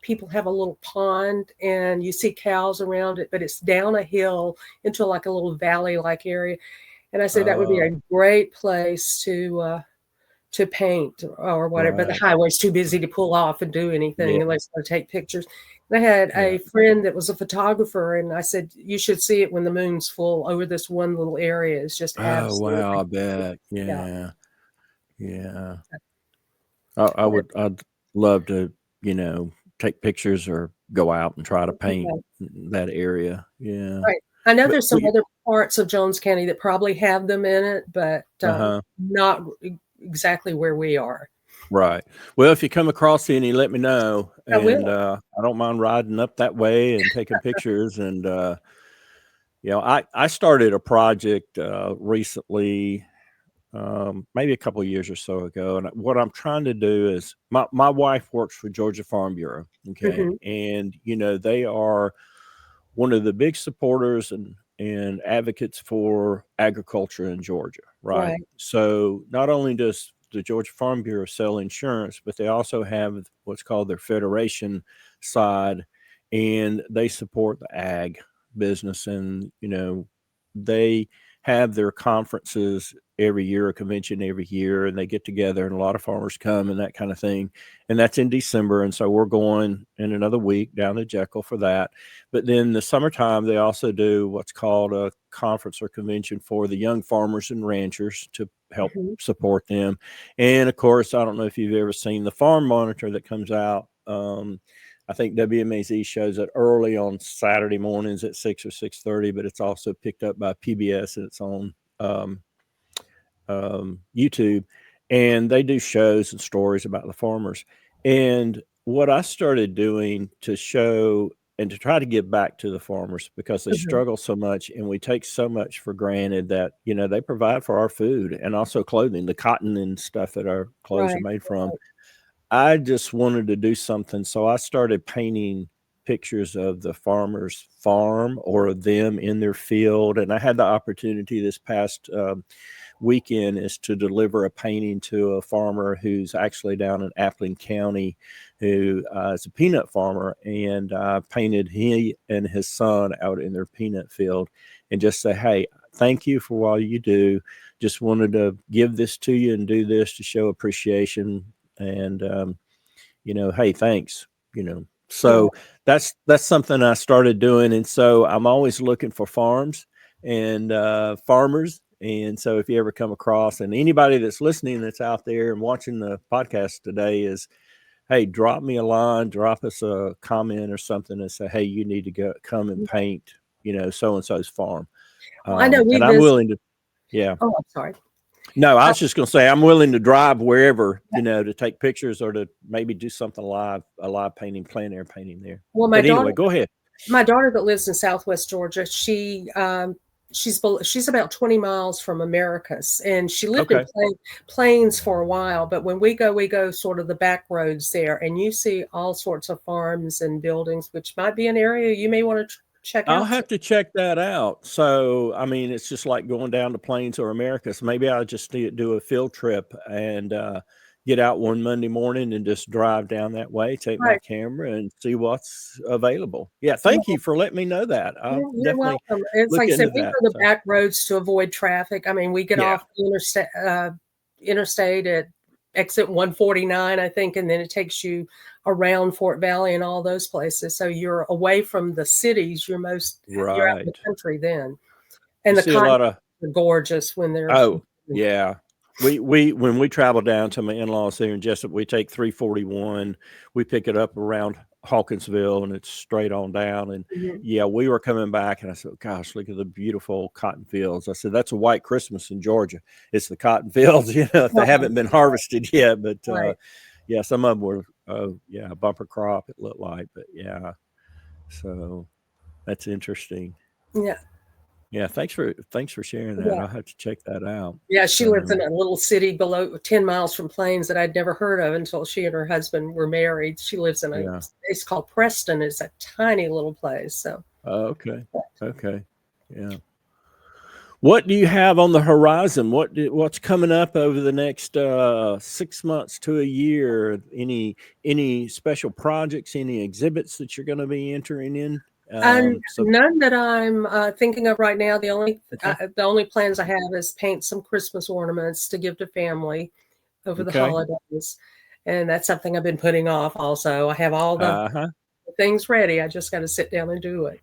Speaker 2: people have a little pond and you see cows around it, but it's down a hill into like a little valley-like area. And I said that would be a great place to paint or whatever, but the highway's too busy to pull off and do anything unless I take pictures. And I had a friend that was a photographer, and I said, you should see it when the moon's full over this one little area. It's just absolutely.
Speaker 1: Oh, wow, I bet. Yeah. I'd love to, take pictures or go out and try to paint that area. Yeah.
Speaker 2: Right. I know there's some other parts of Jones County that probably have them in it, but not exactly where we are.
Speaker 1: Right. Well, if you come across any, let me know. And I don't mind riding up that way and taking pictures. And, I started a project recently, maybe a couple of years or so ago. And what I'm trying to do is my wife works for Georgia Farm Bureau. Okay. Mm-hmm. And, they are one of the big supporters and advocates for agriculture in Georgia. Right. So not only does the Georgia Farm Bureau sell insurance, but they also have what's called their federation side, and they support the ag business. And, they have their conferences every year, a convention every year, and they get together, and a lot of farmers come and that kind of thing. And that's in December, and so we're going in another week down to Jekyll for that. But then the summertime, they also do what's called a conference or convention for the young farmers and ranchers to help
Speaker 2: Mhm.
Speaker 1: support them. And of course, I don't know if you've ever seen the Farm Monitor that comes out. I think WMAZ shows it early on Saturday mornings at 6 or 6:30, but it's also picked up by PBS and it's on um, YouTube. And they do shows and stories about the farmers. And what I started doing to show and to try to give back to the farmers, because they
Speaker 2: Mhm.
Speaker 1: struggle so much and we take so much for granted that, they provide for our food and also clothing, the cotton and stuff that our clothes are
Speaker 2: Right.
Speaker 1: made from. I just wanted to do something, so I started painting pictures of the farmer's farm or of them in their field. And I had the opportunity this past weekend is to deliver a painting to a farmer who's actually down in Appling County, who is a peanut farmer, and I painted he and his son out in their peanut field, and just say, hey, thank you for all you do. Just wanted to give this to you and do this to show appreciation. And hey, thanks.
Speaker 2: Right.
Speaker 1: So that's something I started doing, and so I'm always looking for farms and farmers. And so if you ever come across, and anybody that's listening that's out there and watching the podcast today is, hey, drop me a line, drop us a comment or something, and say, hey, you need to come and paint, so and so's farm.
Speaker 2: Well, I know we
Speaker 1: And I'm
Speaker 2: visit.
Speaker 1: willing to, yeah.
Speaker 2: Oh, I'm sorry.
Speaker 1: No, I
Speaker 2: Uh,
Speaker 1: was just going to say I'm willing to drive wherever, to take pictures or to maybe do something live, a live painting, plein air painting there.
Speaker 2: well,
Speaker 1: But anyway, go ahead.
Speaker 2: my daughter that lives in Southwest Georgia, she's about 20 miles from Americus, and she lived in
Speaker 1: Okay.
Speaker 2: Plains for a while. But when we go sort of the back roads there, and you see all sorts of farms and buildings, which might be an area you may want to check
Speaker 1: I'll
Speaker 2: out.
Speaker 1: have to check that out. So, I mean, it's just like going down to Plains or Americas. Maybe I'll just do a field trip and get out one Monday morning and just drive down that way, take my
Speaker 2: Right.
Speaker 1: camera and see what's available. Yeah.
Speaker 2: Yeah,
Speaker 1: Thank you for letting me know that. I'll
Speaker 2: you're
Speaker 1: definitely
Speaker 2: welcome. It's
Speaker 1: look
Speaker 2: like I said,
Speaker 1: into
Speaker 2: we
Speaker 1: that.
Speaker 2: go the
Speaker 1: So,
Speaker 2: back roads to avoid traffic. I mean, we get
Speaker 1: yeah.
Speaker 2: off the interstate at exit 149, I think, and then it takes you around Fort Valley and all those places. So you're away from the cities. You're out in the
Speaker 1: Right.
Speaker 2: country then.
Speaker 1: You
Speaker 2: And the
Speaker 1: see a
Speaker 2: cotton
Speaker 1: lot of,
Speaker 2: are gorgeous when they're.
Speaker 1: oh, yeah. We when we travel down to my in-laws here in Jessup, we take 341. We pick it up around Hawkinsville and it's straight on down. And
Speaker 2: Mhm.
Speaker 1: yeah, we were coming back and I said, gosh, look at the beautiful cotton fields. I said, that's a white Christmas in Georgia. It's the cotton fields, if they haven't been harvested yet. But
Speaker 2: Right.
Speaker 1: yeah, some of them were, yeah, bumper crop, it looked like. But yeah, so that's interesting.
Speaker 2: Yeah.
Speaker 1: Yeah, thanks for sharing that.
Speaker 2: Yeah.
Speaker 1: I'll have to check that out.
Speaker 2: Yeah. She lives
Speaker 1: So
Speaker 2: in a little city below 10 miles from Plains that I'd never heard of until she and her husband were married. She lives in a
Speaker 1: yeah.
Speaker 2: place called Preston. It's a tiny little place. So.
Speaker 1: Okay. Okay. Yeah. What do you have on the horizon? What's coming up over the next 6 months to a year? Any special projects? Any exhibits that you're going to be entering in? So
Speaker 2: None that I'm thinking of right now.
Speaker 1: okay.
Speaker 2: The only plans I have is paint some Christmas ornaments to give to family over the
Speaker 1: Okay.
Speaker 2: holidays, and that's something I've been putting off. Also, I have all the
Speaker 1: Uh-huh.
Speaker 2: things ready. I just got to sit down and do it.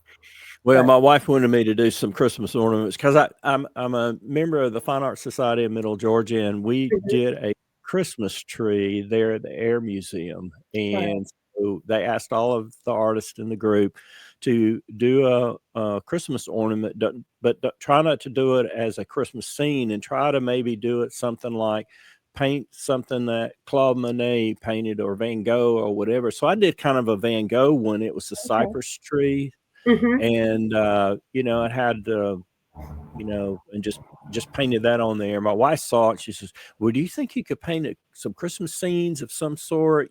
Speaker 1: Well,
Speaker 2: But
Speaker 1: my wife wanted me to do some Christmas ornaments because I'm a member of the Fine Arts Society of Middle Georgia, and we
Speaker 2: Mhm.
Speaker 1: did a Christmas tree there at the Air Museum,
Speaker 2: Right.
Speaker 1: and so they asked all of the artists in the group to do a Christmas ornament, but try not to do it as a Christmas scene, and try to maybe do it something like paint something that Claude Monet painted or Van Gogh or whatever. So I did kind of a Van Gogh one. It was a
Speaker 2: Okay.
Speaker 1: cypress tree
Speaker 2: Hmm.
Speaker 1: and it had and just painted that on there. My wife saw it. She says, well, do you think you could paint some Christmas scenes of some sort,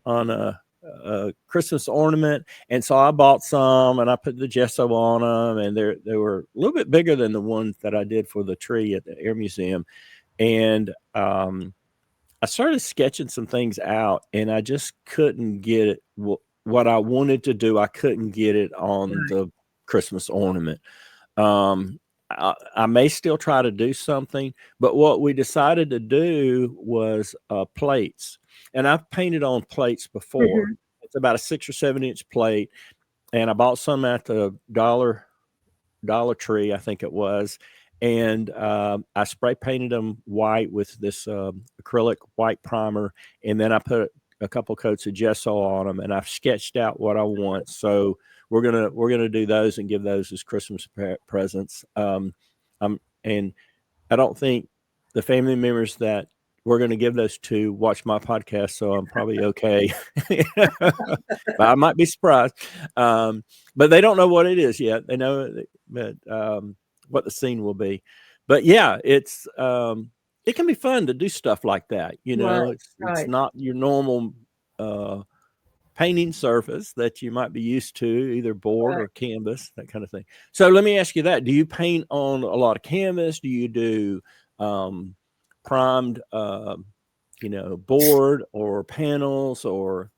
Speaker 1: on a Christmas ornament? And so I bought some and I put the gesso on them, and they were a little bit bigger than the ones that I did for the tree at the Air Museum. And I started sketching some things out, and I just couldn't get it. What I wanted to do, I couldn't get it on
Speaker 2: Right.
Speaker 1: the Christmas ornament. Um, I may still try to do something, but what we decided to do was plates. And I've painted on plates before.
Speaker 2: Mhm.
Speaker 1: It's about a 6 or 7 inch plate, and I bought some at the Dollar Tree, I think it was, and I spray painted them white with this acrylic white primer, and then I put a couple coats of gesso on them, and I've sketched out what I want. So we're gonna do those and give those as Christmas presents. And I don't think the family members that we're going to give those to watch my podcast, so I'm probably okay. But I might be surprised. But they don't know what it is yet. They know but what the scene will be. But yeah, it can be fun to do stuff like that.
Speaker 2: Right,
Speaker 1: It's
Speaker 2: right.
Speaker 1: not your normal uh, painting surface that you might be used to, either board
Speaker 2: Right.
Speaker 1: or canvas, that kind of thing. So let me ask you that. Do you paint on a lot of canvas? Do you do um, primed, board or panels, or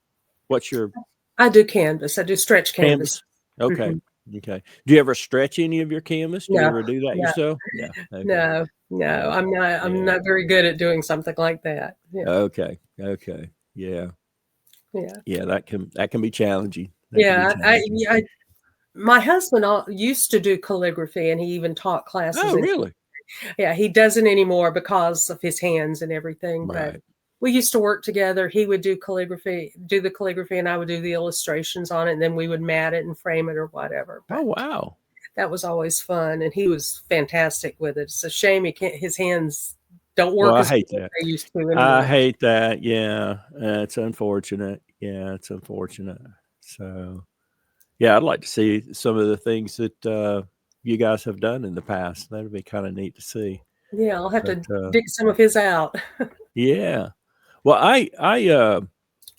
Speaker 1: what's your
Speaker 2: I do canvas. I do stretch canvas.
Speaker 1: canvas? Okay.
Speaker 2: Mhm.
Speaker 1: Okay. Do you ever stretch any of your canvas? Do you
Speaker 2: No,
Speaker 1: ever do that
Speaker 2: no,
Speaker 1: yourself? Yeah. Okay.
Speaker 2: no, no.
Speaker 1: Yeah.
Speaker 2: I'm
Speaker 1: Yeah.
Speaker 2: not very good at doing something like that. Yeah,
Speaker 1: Okay. Okay. Yeah.
Speaker 2: yeah,
Speaker 1: Yeah. That can be challenging. That can be
Speaker 2: yeah.
Speaker 1: challenging.
Speaker 2: My husband used to do calligraphy, and he even taught classes.
Speaker 1: Oh,
Speaker 2: And
Speaker 1: really?
Speaker 2: yeah, he doesn't anymore because of his hands and everything. But
Speaker 1: Right.
Speaker 2: we used to work together. He would do the calligraphy, and I would do the illustrations on it. And then we would mat it and frame it or whatever.
Speaker 1: Oh,
Speaker 2: But
Speaker 1: wow.
Speaker 2: that was always fun, and he was fantastic with it. It's a shame he can't. His hands don't
Speaker 1: Well,
Speaker 2: work
Speaker 1: I
Speaker 2: as
Speaker 1: hate
Speaker 2: well as
Speaker 1: that.
Speaker 2: they used to
Speaker 1: I
Speaker 2: anymore.
Speaker 1: hate that. Yeah, it's unfortunate. Yeah, it's unfortunate. So, yeah, I'd like to see some of the things that you guys have done in the past. That'd be kind of neat to see.
Speaker 2: Yeah, I'll have
Speaker 1: But
Speaker 2: to dig some of his out.
Speaker 1: yeah, well,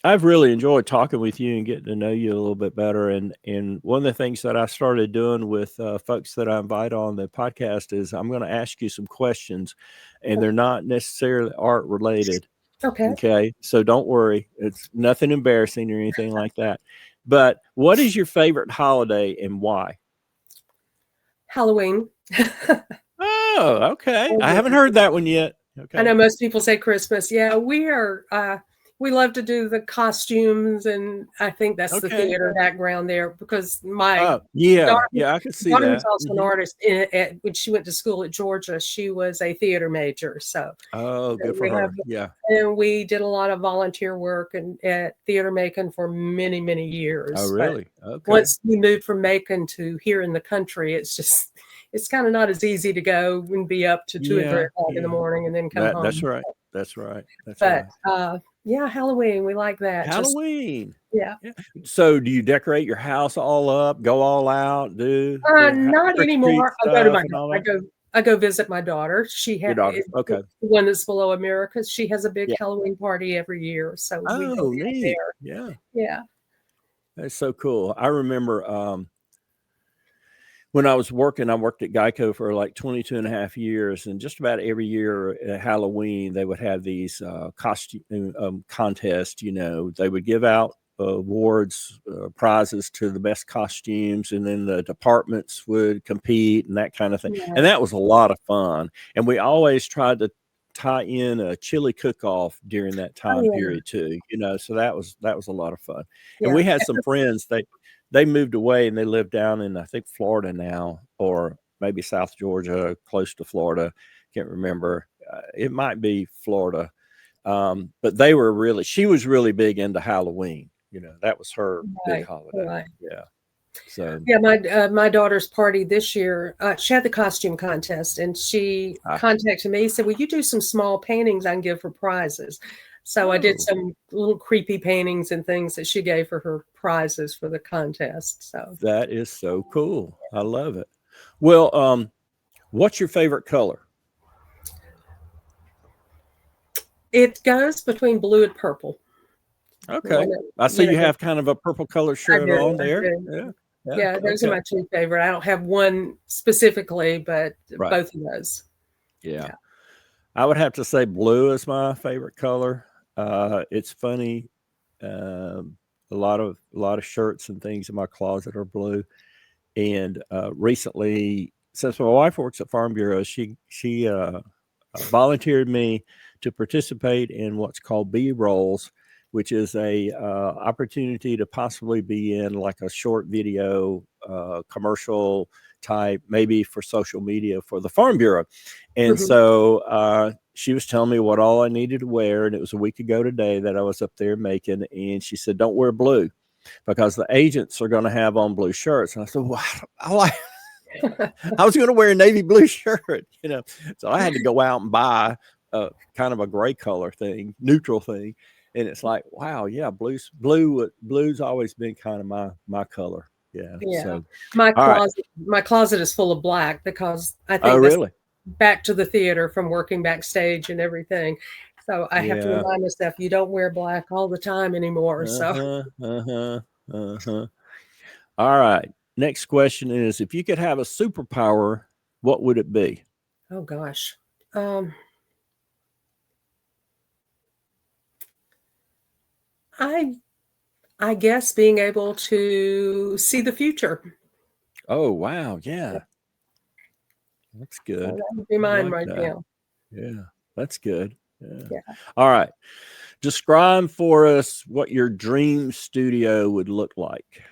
Speaker 1: I've really enjoyed talking with you and getting to know you a little bit better. And one of the things that I started doing with folks that I invite on the podcast is I'm going to ask you some questions, and they're not necessarily art related.
Speaker 2: Okay.
Speaker 1: Okay. So don't worry. It's nothing embarrassing or anything like that. But what is your favorite holiday and why?
Speaker 2: Halloween.
Speaker 1: Oh, okay. I haven't heard that one yet.
Speaker 2: I
Speaker 1: Okay.
Speaker 2: know most people say Christmas. Yeah, we love to do the costumes, and I think that's the
Speaker 1: Okay.
Speaker 2: theater background there because my
Speaker 1: Oh, yeah.
Speaker 2: daughter
Speaker 1: Yeah, I can see
Speaker 2: daughter was
Speaker 1: that.
Speaker 2: also an
Speaker 1: Hmm.
Speaker 2: artist. When she went to school at Georgia, she was a theater major. So
Speaker 1: Oh, good for
Speaker 2: we have,
Speaker 1: her. Yeah.
Speaker 2: and we did a lot of volunteer work and at theater making for many, many
Speaker 1: Oh,
Speaker 2: years. But
Speaker 1: really? Okay.
Speaker 2: once we moved from Macon to here in the country, it's kind of not as easy to go and be up to 2 or 3 o'clock in the
Speaker 1: Yeah.
Speaker 2: morning and then come
Speaker 1: That's
Speaker 2: home.
Speaker 1: right. That's right. That's
Speaker 2: But
Speaker 1: right.
Speaker 2: yeah, Halloween, we like that. Just
Speaker 1: Halloween.
Speaker 2: yeah.
Speaker 1: Yeah. So do you decorate your house all up, go all out, do the
Speaker 2: Not
Speaker 1: trick or treat
Speaker 2: anymore.
Speaker 1: stuff and all that?
Speaker 2: I go visit my daughter.
Speaker 1: Your daughter.
Speaker 2: The
Speaker 1: Okay.
Speaker 2: one that's below America. She has a big
Speaker 1: Yeah.
Speaker 2: Halloween party every year, so we go
Speaker 1: Oh,
Speaker 2: down
Speaker 1: neat.
Speaker 2: there.
Speaker 1: Yeah.
Speaker 2: Yeah.
Speaker 1: That's so cool. I remember when I was working, I worked at Geico for like 22 and a half years. And just about every year at Halloween, they would have these costume contests. They would give out awards, prizes to the best costumes, and then the departments would compete and that kind of thing. And
Speaker 2: Right.
Speaker 1: that was a lot of fun. And we always tried to tie in a chili cook-off during that
Speaker 2: Oh
Speaker 1: time
Speaker 2: yeah.
Speaker 1: period too. So that was a lot of fun. And
Speaker 2: Yeah.
Speaker 1: we had some friends. They moved away and they live down in, I think, Florida now, or maybe South Georgia, close to Florida. Can't remember. It might be Florida. But she was really big into Halloween. That was her big
Speaker 2: Right.
Speaker 1: holiday.
Speaker 2: Right.
Speaker 1: Yeah. So,
Speaker 2: Yeah, my daughter's party this year, she had the costume contest, and she
Speaker 1: I,
Speaker 2: contacted me, said, "Will you do some small paintings I can give for prizes?" So I did
Speaker 1: oh,
Speaker 2: some little creepy paintings and things that she gave for her prizes for the contest. So
Speaker 1: that is so cool. I love it. Well, what's your favorite color?
Speaker 2: it goes between blue and purple. The one
Speaker 1: Okay.
Speaker 2: that,
Speaker 1: I see
Speaker 2: you know,
Speaker 1: you have kind of a purple color
Speaker 2: I
Speaker 1: shirt
Speaker 2: do,
Speaker 1: on
Speaker 2: I
Speaker 1: there.
Speaker 2: do.
Speaker 1: Yeah. Yeah.
Speaker 2: Yeah, those are
Speaker 1: Okay.
Speaker 2: my two favorite. I don't have one specifically, but
Speaker 1: Right.
Speaker 2: both of those.
Speaker 1: Yeah.
Speaker 2: Yeah.
Speaker 1: I would have to say blue is my favorite color. It's funny. A lot of shirts and things in my closet are blue. And recently, since my wife works at Farm Bureau, she volunteered me to participate in what's called B rolls, which is a opportunity to possibly be in like a short video commercial type, maybe for social media for the Farm Bureau. And
Speaker 2: Mhm.
Speaker 1: so she was telling me what all I needed to wear, and it was a week ago today that I was up there making. And she said, "Don't wear blue because the agents are going to have on blue shirts." And I said, "Well, I like." I was going to wear a navy blue shirt, so I had to go out and buy a kind of a gray color thing, neutral thing. And it's like, wow, yeah, blue's always been kind of my color. Yeah.
Speaker 2: Yeah.
Speaker 1: So, all right.
Speaker 2: My closet is full of black because I
Speaker 1: Oh,
Speaker 2: think that's
Speaker 1: really?
Speaker 2: back to the theater from working backstage and everything. So I have to
Speaker 1: Yeah.
Speaker 2: remind myself you don't wear black all the time anymore. So
Speaker 1: Uh-huh. Uh-huh. Uh-huh. All right. Next question is, if you could have a superpower, what would it be?
Speaker 2: oh gosh. Um I I guess being able to see the future.
Speaker 1: Oh, wow. Yeah. That's
Speaker 2: So
Speaker 1: good.
Speaker 2: that would be
Speaker 1: I
Speaker 2: mine
Speaker 1: like
Speaker 2: right
Speaker 1: that.
Speaker 2: now.
Speaker 1: Yeah. That's good. Yeah.
Speaker 2: Yeah.
Speaker 1: All right. Describe for us what your dream studio would look like.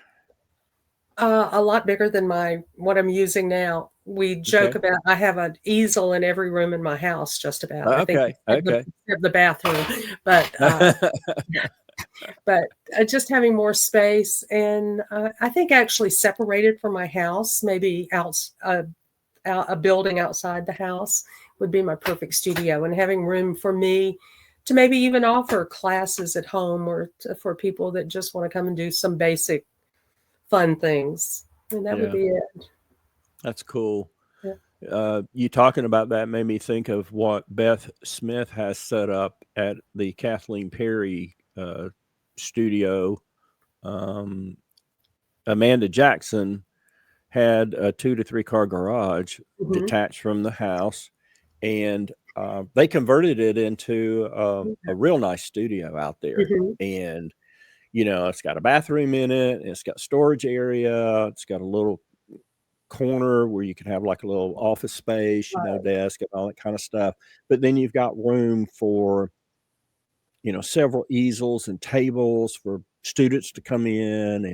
Speaker 2: A lot bigger than what I'm using now. We joke
Speaker 1: Okay.
Speaker 2: about I have an easel in every room in my house, just about. I think
Speaker 1: Okay. Okay.
Speaker 2: except the bathroom, but but just having more space, and I think actually separated from my house, maybe a building outside the house would be my perfect studio, and having room for me to maybe even offer classes at home or for people that just want to come and do some basic fun things. And that would
Speaker 1: Yeah.
Speaker 2: be it.
Speaker 1: That's cool.
Speaker 2: Yeah.
Speaker 1: You talking about that made me think of what Beth Smith has set up at the Kathleen Perry studio. Um, Amanda Jackson had a 2 to 3 car garage
Speaker 2: Mhm.
Speaker 1: detached from the house, and they converted it into a real nice studio out there.
Speaker 2: Mhm.
Speaker 1: And it's got a bathroom in it, and it's got storage area. It's got a little corner where you can have like a little office space,
Speaker 2: Right.
Speaker 1: desk and all that kind of stuff. But then you've got room for, several easels and tables for students to come in.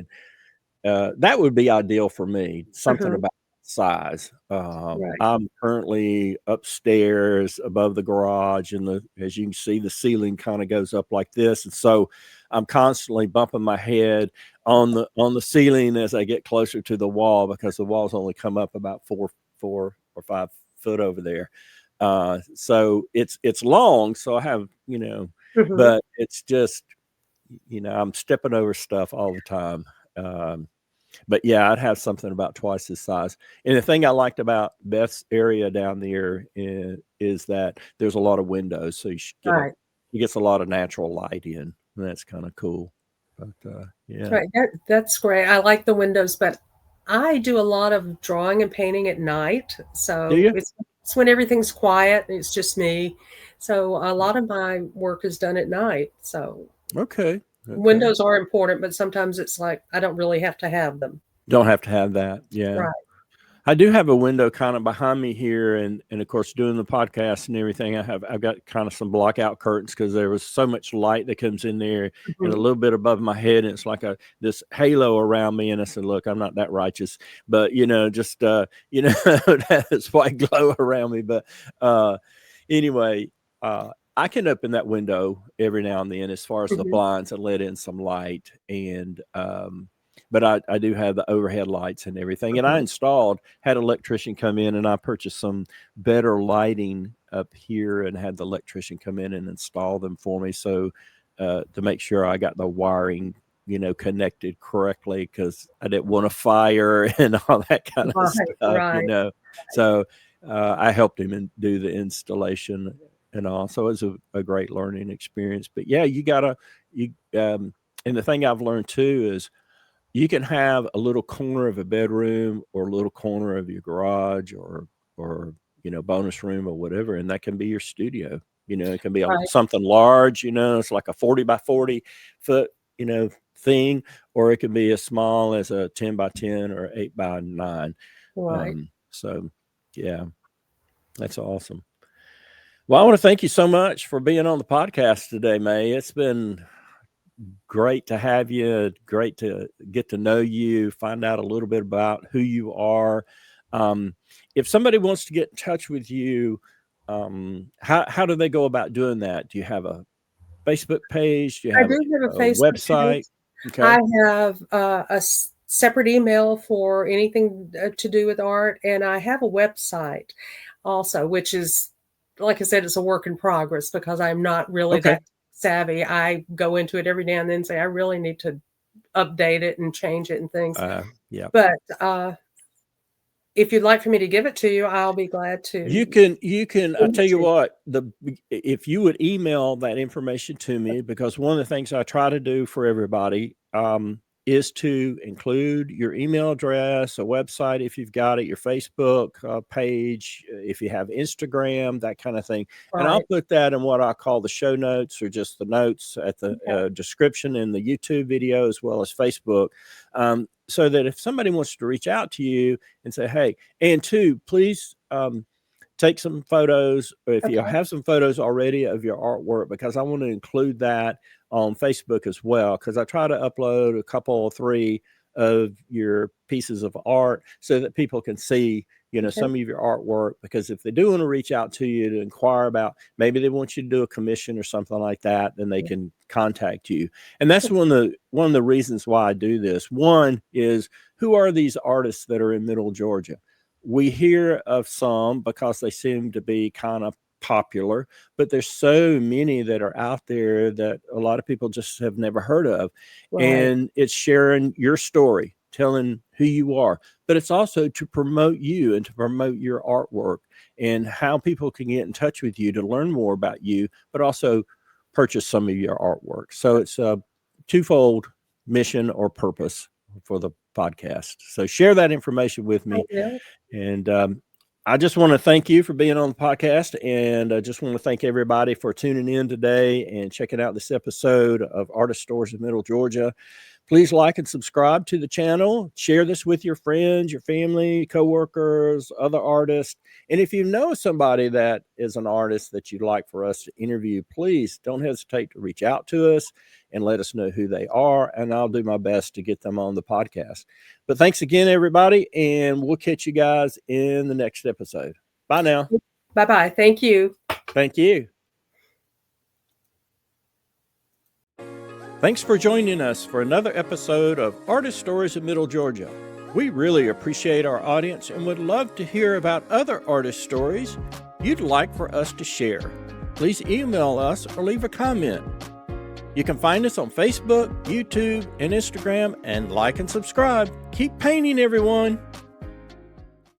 Speaker 1: And that would be ideal for me. Something
Speaker 2: Uh-huh.
Speaker 1: about size.
Speaker 2: Right.
Speaker 1: I'm currently upstairs above the garage, and as you can see, the ceiling kind of goes up like this, and so I'm constantly bumping my head on the ceiling as I get closer to the wall because the walls only come up about 4 or 5 foot over there. So it's long, so I have
Speaker 2: Mhm.
Speaker 1: but it's just I'm stepping over stuff all the time. But yeah, I'd have something about twice his size. And the thing I liked about Beth's area down there is that there's a lot of windows, so
Speaker 2: Right.
Speaker 1: he gets a lot of natural light in, and that's kind of cool. But yeah,
Speaker 2: Right. That's great. I like the windows, but I do a lot of drawing and painting at night.
Speaker 1: do
Speaker 2: So
Speaker 1: you?
Speaker 2: it's when everything's quiet and it's just me. So a lot of my work is done at night. So
Speaker 1: Okay, okay.
Speaker 2: windows are important, but sometimes it's like I don't really have to have them.
Speaker 1: Don't have to have that. Yeah.
Speaker 2: Right.
Speaker 1: I do have a window kind of behind me here, and of course, doing the podcast and everything, I've got kind of some blackout curtains because there was so much light that comes in there, and a
Speaker 2: Mhm.
Speaker 1: little bit above my head, and it's like this halo around me. And I said, "Look, I'm not that righteous, but just this white glow around me." But anyway, I can open that window every now and then, as far as the
Speaker 2: Mhm.
Speaker 1: blinds, and let in some light, and but I do have the overhead lights and everything. And I
Speaker 2: Mhm.
Speaker 1: had an electrician come in, and I purchased some better lighting up here and had the electrician come in and install them for me. So to make sure I got the wiring, connected correctly, because I didn't want a fire and all that kind of
Speaker 2: Right.
Speaker 1: stuff.
Speaker 2: Right.
Speaker 1: So I helped him do the installation and all. So it was a great learning experience. But yeah, and the thing I've learned too is you can have a little corner of a bedroom or a little corner of your garage or bonus room or whatever, and that can be your studio. It can be
Speaker 2: Right.
Speaker 1: something large. It's like a 40 by 40 foot thing, or it can be as small as a 10 by 10 or 8 by 9.
Speaker 2: Right.
Speaker 1: So, yeah, that's awesome. Well, I want to thank you so much for being on the podcast today, Mae. It's been great to have you. Great to get to know you, find out a little bit about who you are. If somebody wants to get in touch with you, how do they go about doing that? Do you have a Facebook page? Do you
Speaker 2: I
Speaker 1: have
Speaker 2: do have a
Speaker 1: a
Speaker 2: Facebook
Speaker 1: website?
Speaker 2: page.
Speaker 1: Okay.
Speaker 2: I have separate email for anything to do with art, and I have a website also, which is, like I said, it's a work in progress because I'm not really
Speaker 1: Okay.
Speaker 2: that savvy. I go into it every now and then and say, I really need to update it and change it and things.
Speaker 1: Yeah.
Speaker 2: But if you'd like for me to give it to you, I'll be glad to.
Speaker 1: You can, I tell you what, if you would email that information to me, because one of the things I try to do for everybody, is to include your email address, a website, if you've got it, your Facebook page, if you have Instagram, that kind of thing. And I'll
Speaker 2: Right.
Speaker 1: put that in what I call the show notes, or just the notes at the description in the YouTube video, as well as Facebook. So that if somebody wants to reach out to you and say, hey, and two, please take some photos, or if you
Speaker 2: Okay.
Speaker 1: have some photos already of your artwork, because I want to include that on Facebook as well, because I try to upload a couple or three of your pieces of art so that people can see, some of your artwork. Because if they do want to reach out to you to inquire about, maybe they want you to do a commission or something like that, then they can contact you. And that's one of the reasons why I do this. One is, who are these artists that are in Middle Georgia? We hear of some because they seem to be kind of popular, but there's so many that are out there that a lot of people just have never heard of.
Speaker 2: Right.
Speaker 1: And it's sharing your story, telling who you are, but it's also to promote you and to promote your artwork, and how people can get in touch with you to learn more about you, but also purchase some of your artwork. So it's a twofold mission or purpose for the podcast. So share that information with me. And I just want to thank you for being on the podcast. And I just want to thank everybody for tuning in today and checking out this episode of Artist Stories of Middle Georgia. Please like and subscribe to the channel. Share this with your friends, your family, coworkers, other artists. And if you know somebody that is an artist that you'd like for us to interview, please don't hesitate to reach out to us and let us know who they are. And I'll do my best to get them on the podcast. But thanks again, everybody. And we'll catch you guys in the next episode. Bye now.
Speaker 2: Bye-bye. Thank you.
Speaker 1: Thank you. Thanks for joining us for another episode of Artist Stories of Middle Georgia. We really appreciate our audience and would love to hear about other artist stories you'd like for us to share. Please email us or leave a comment. You can find us on Facebook, YouTube, and Instagram, and like and subscribe. Keep painting, everyone.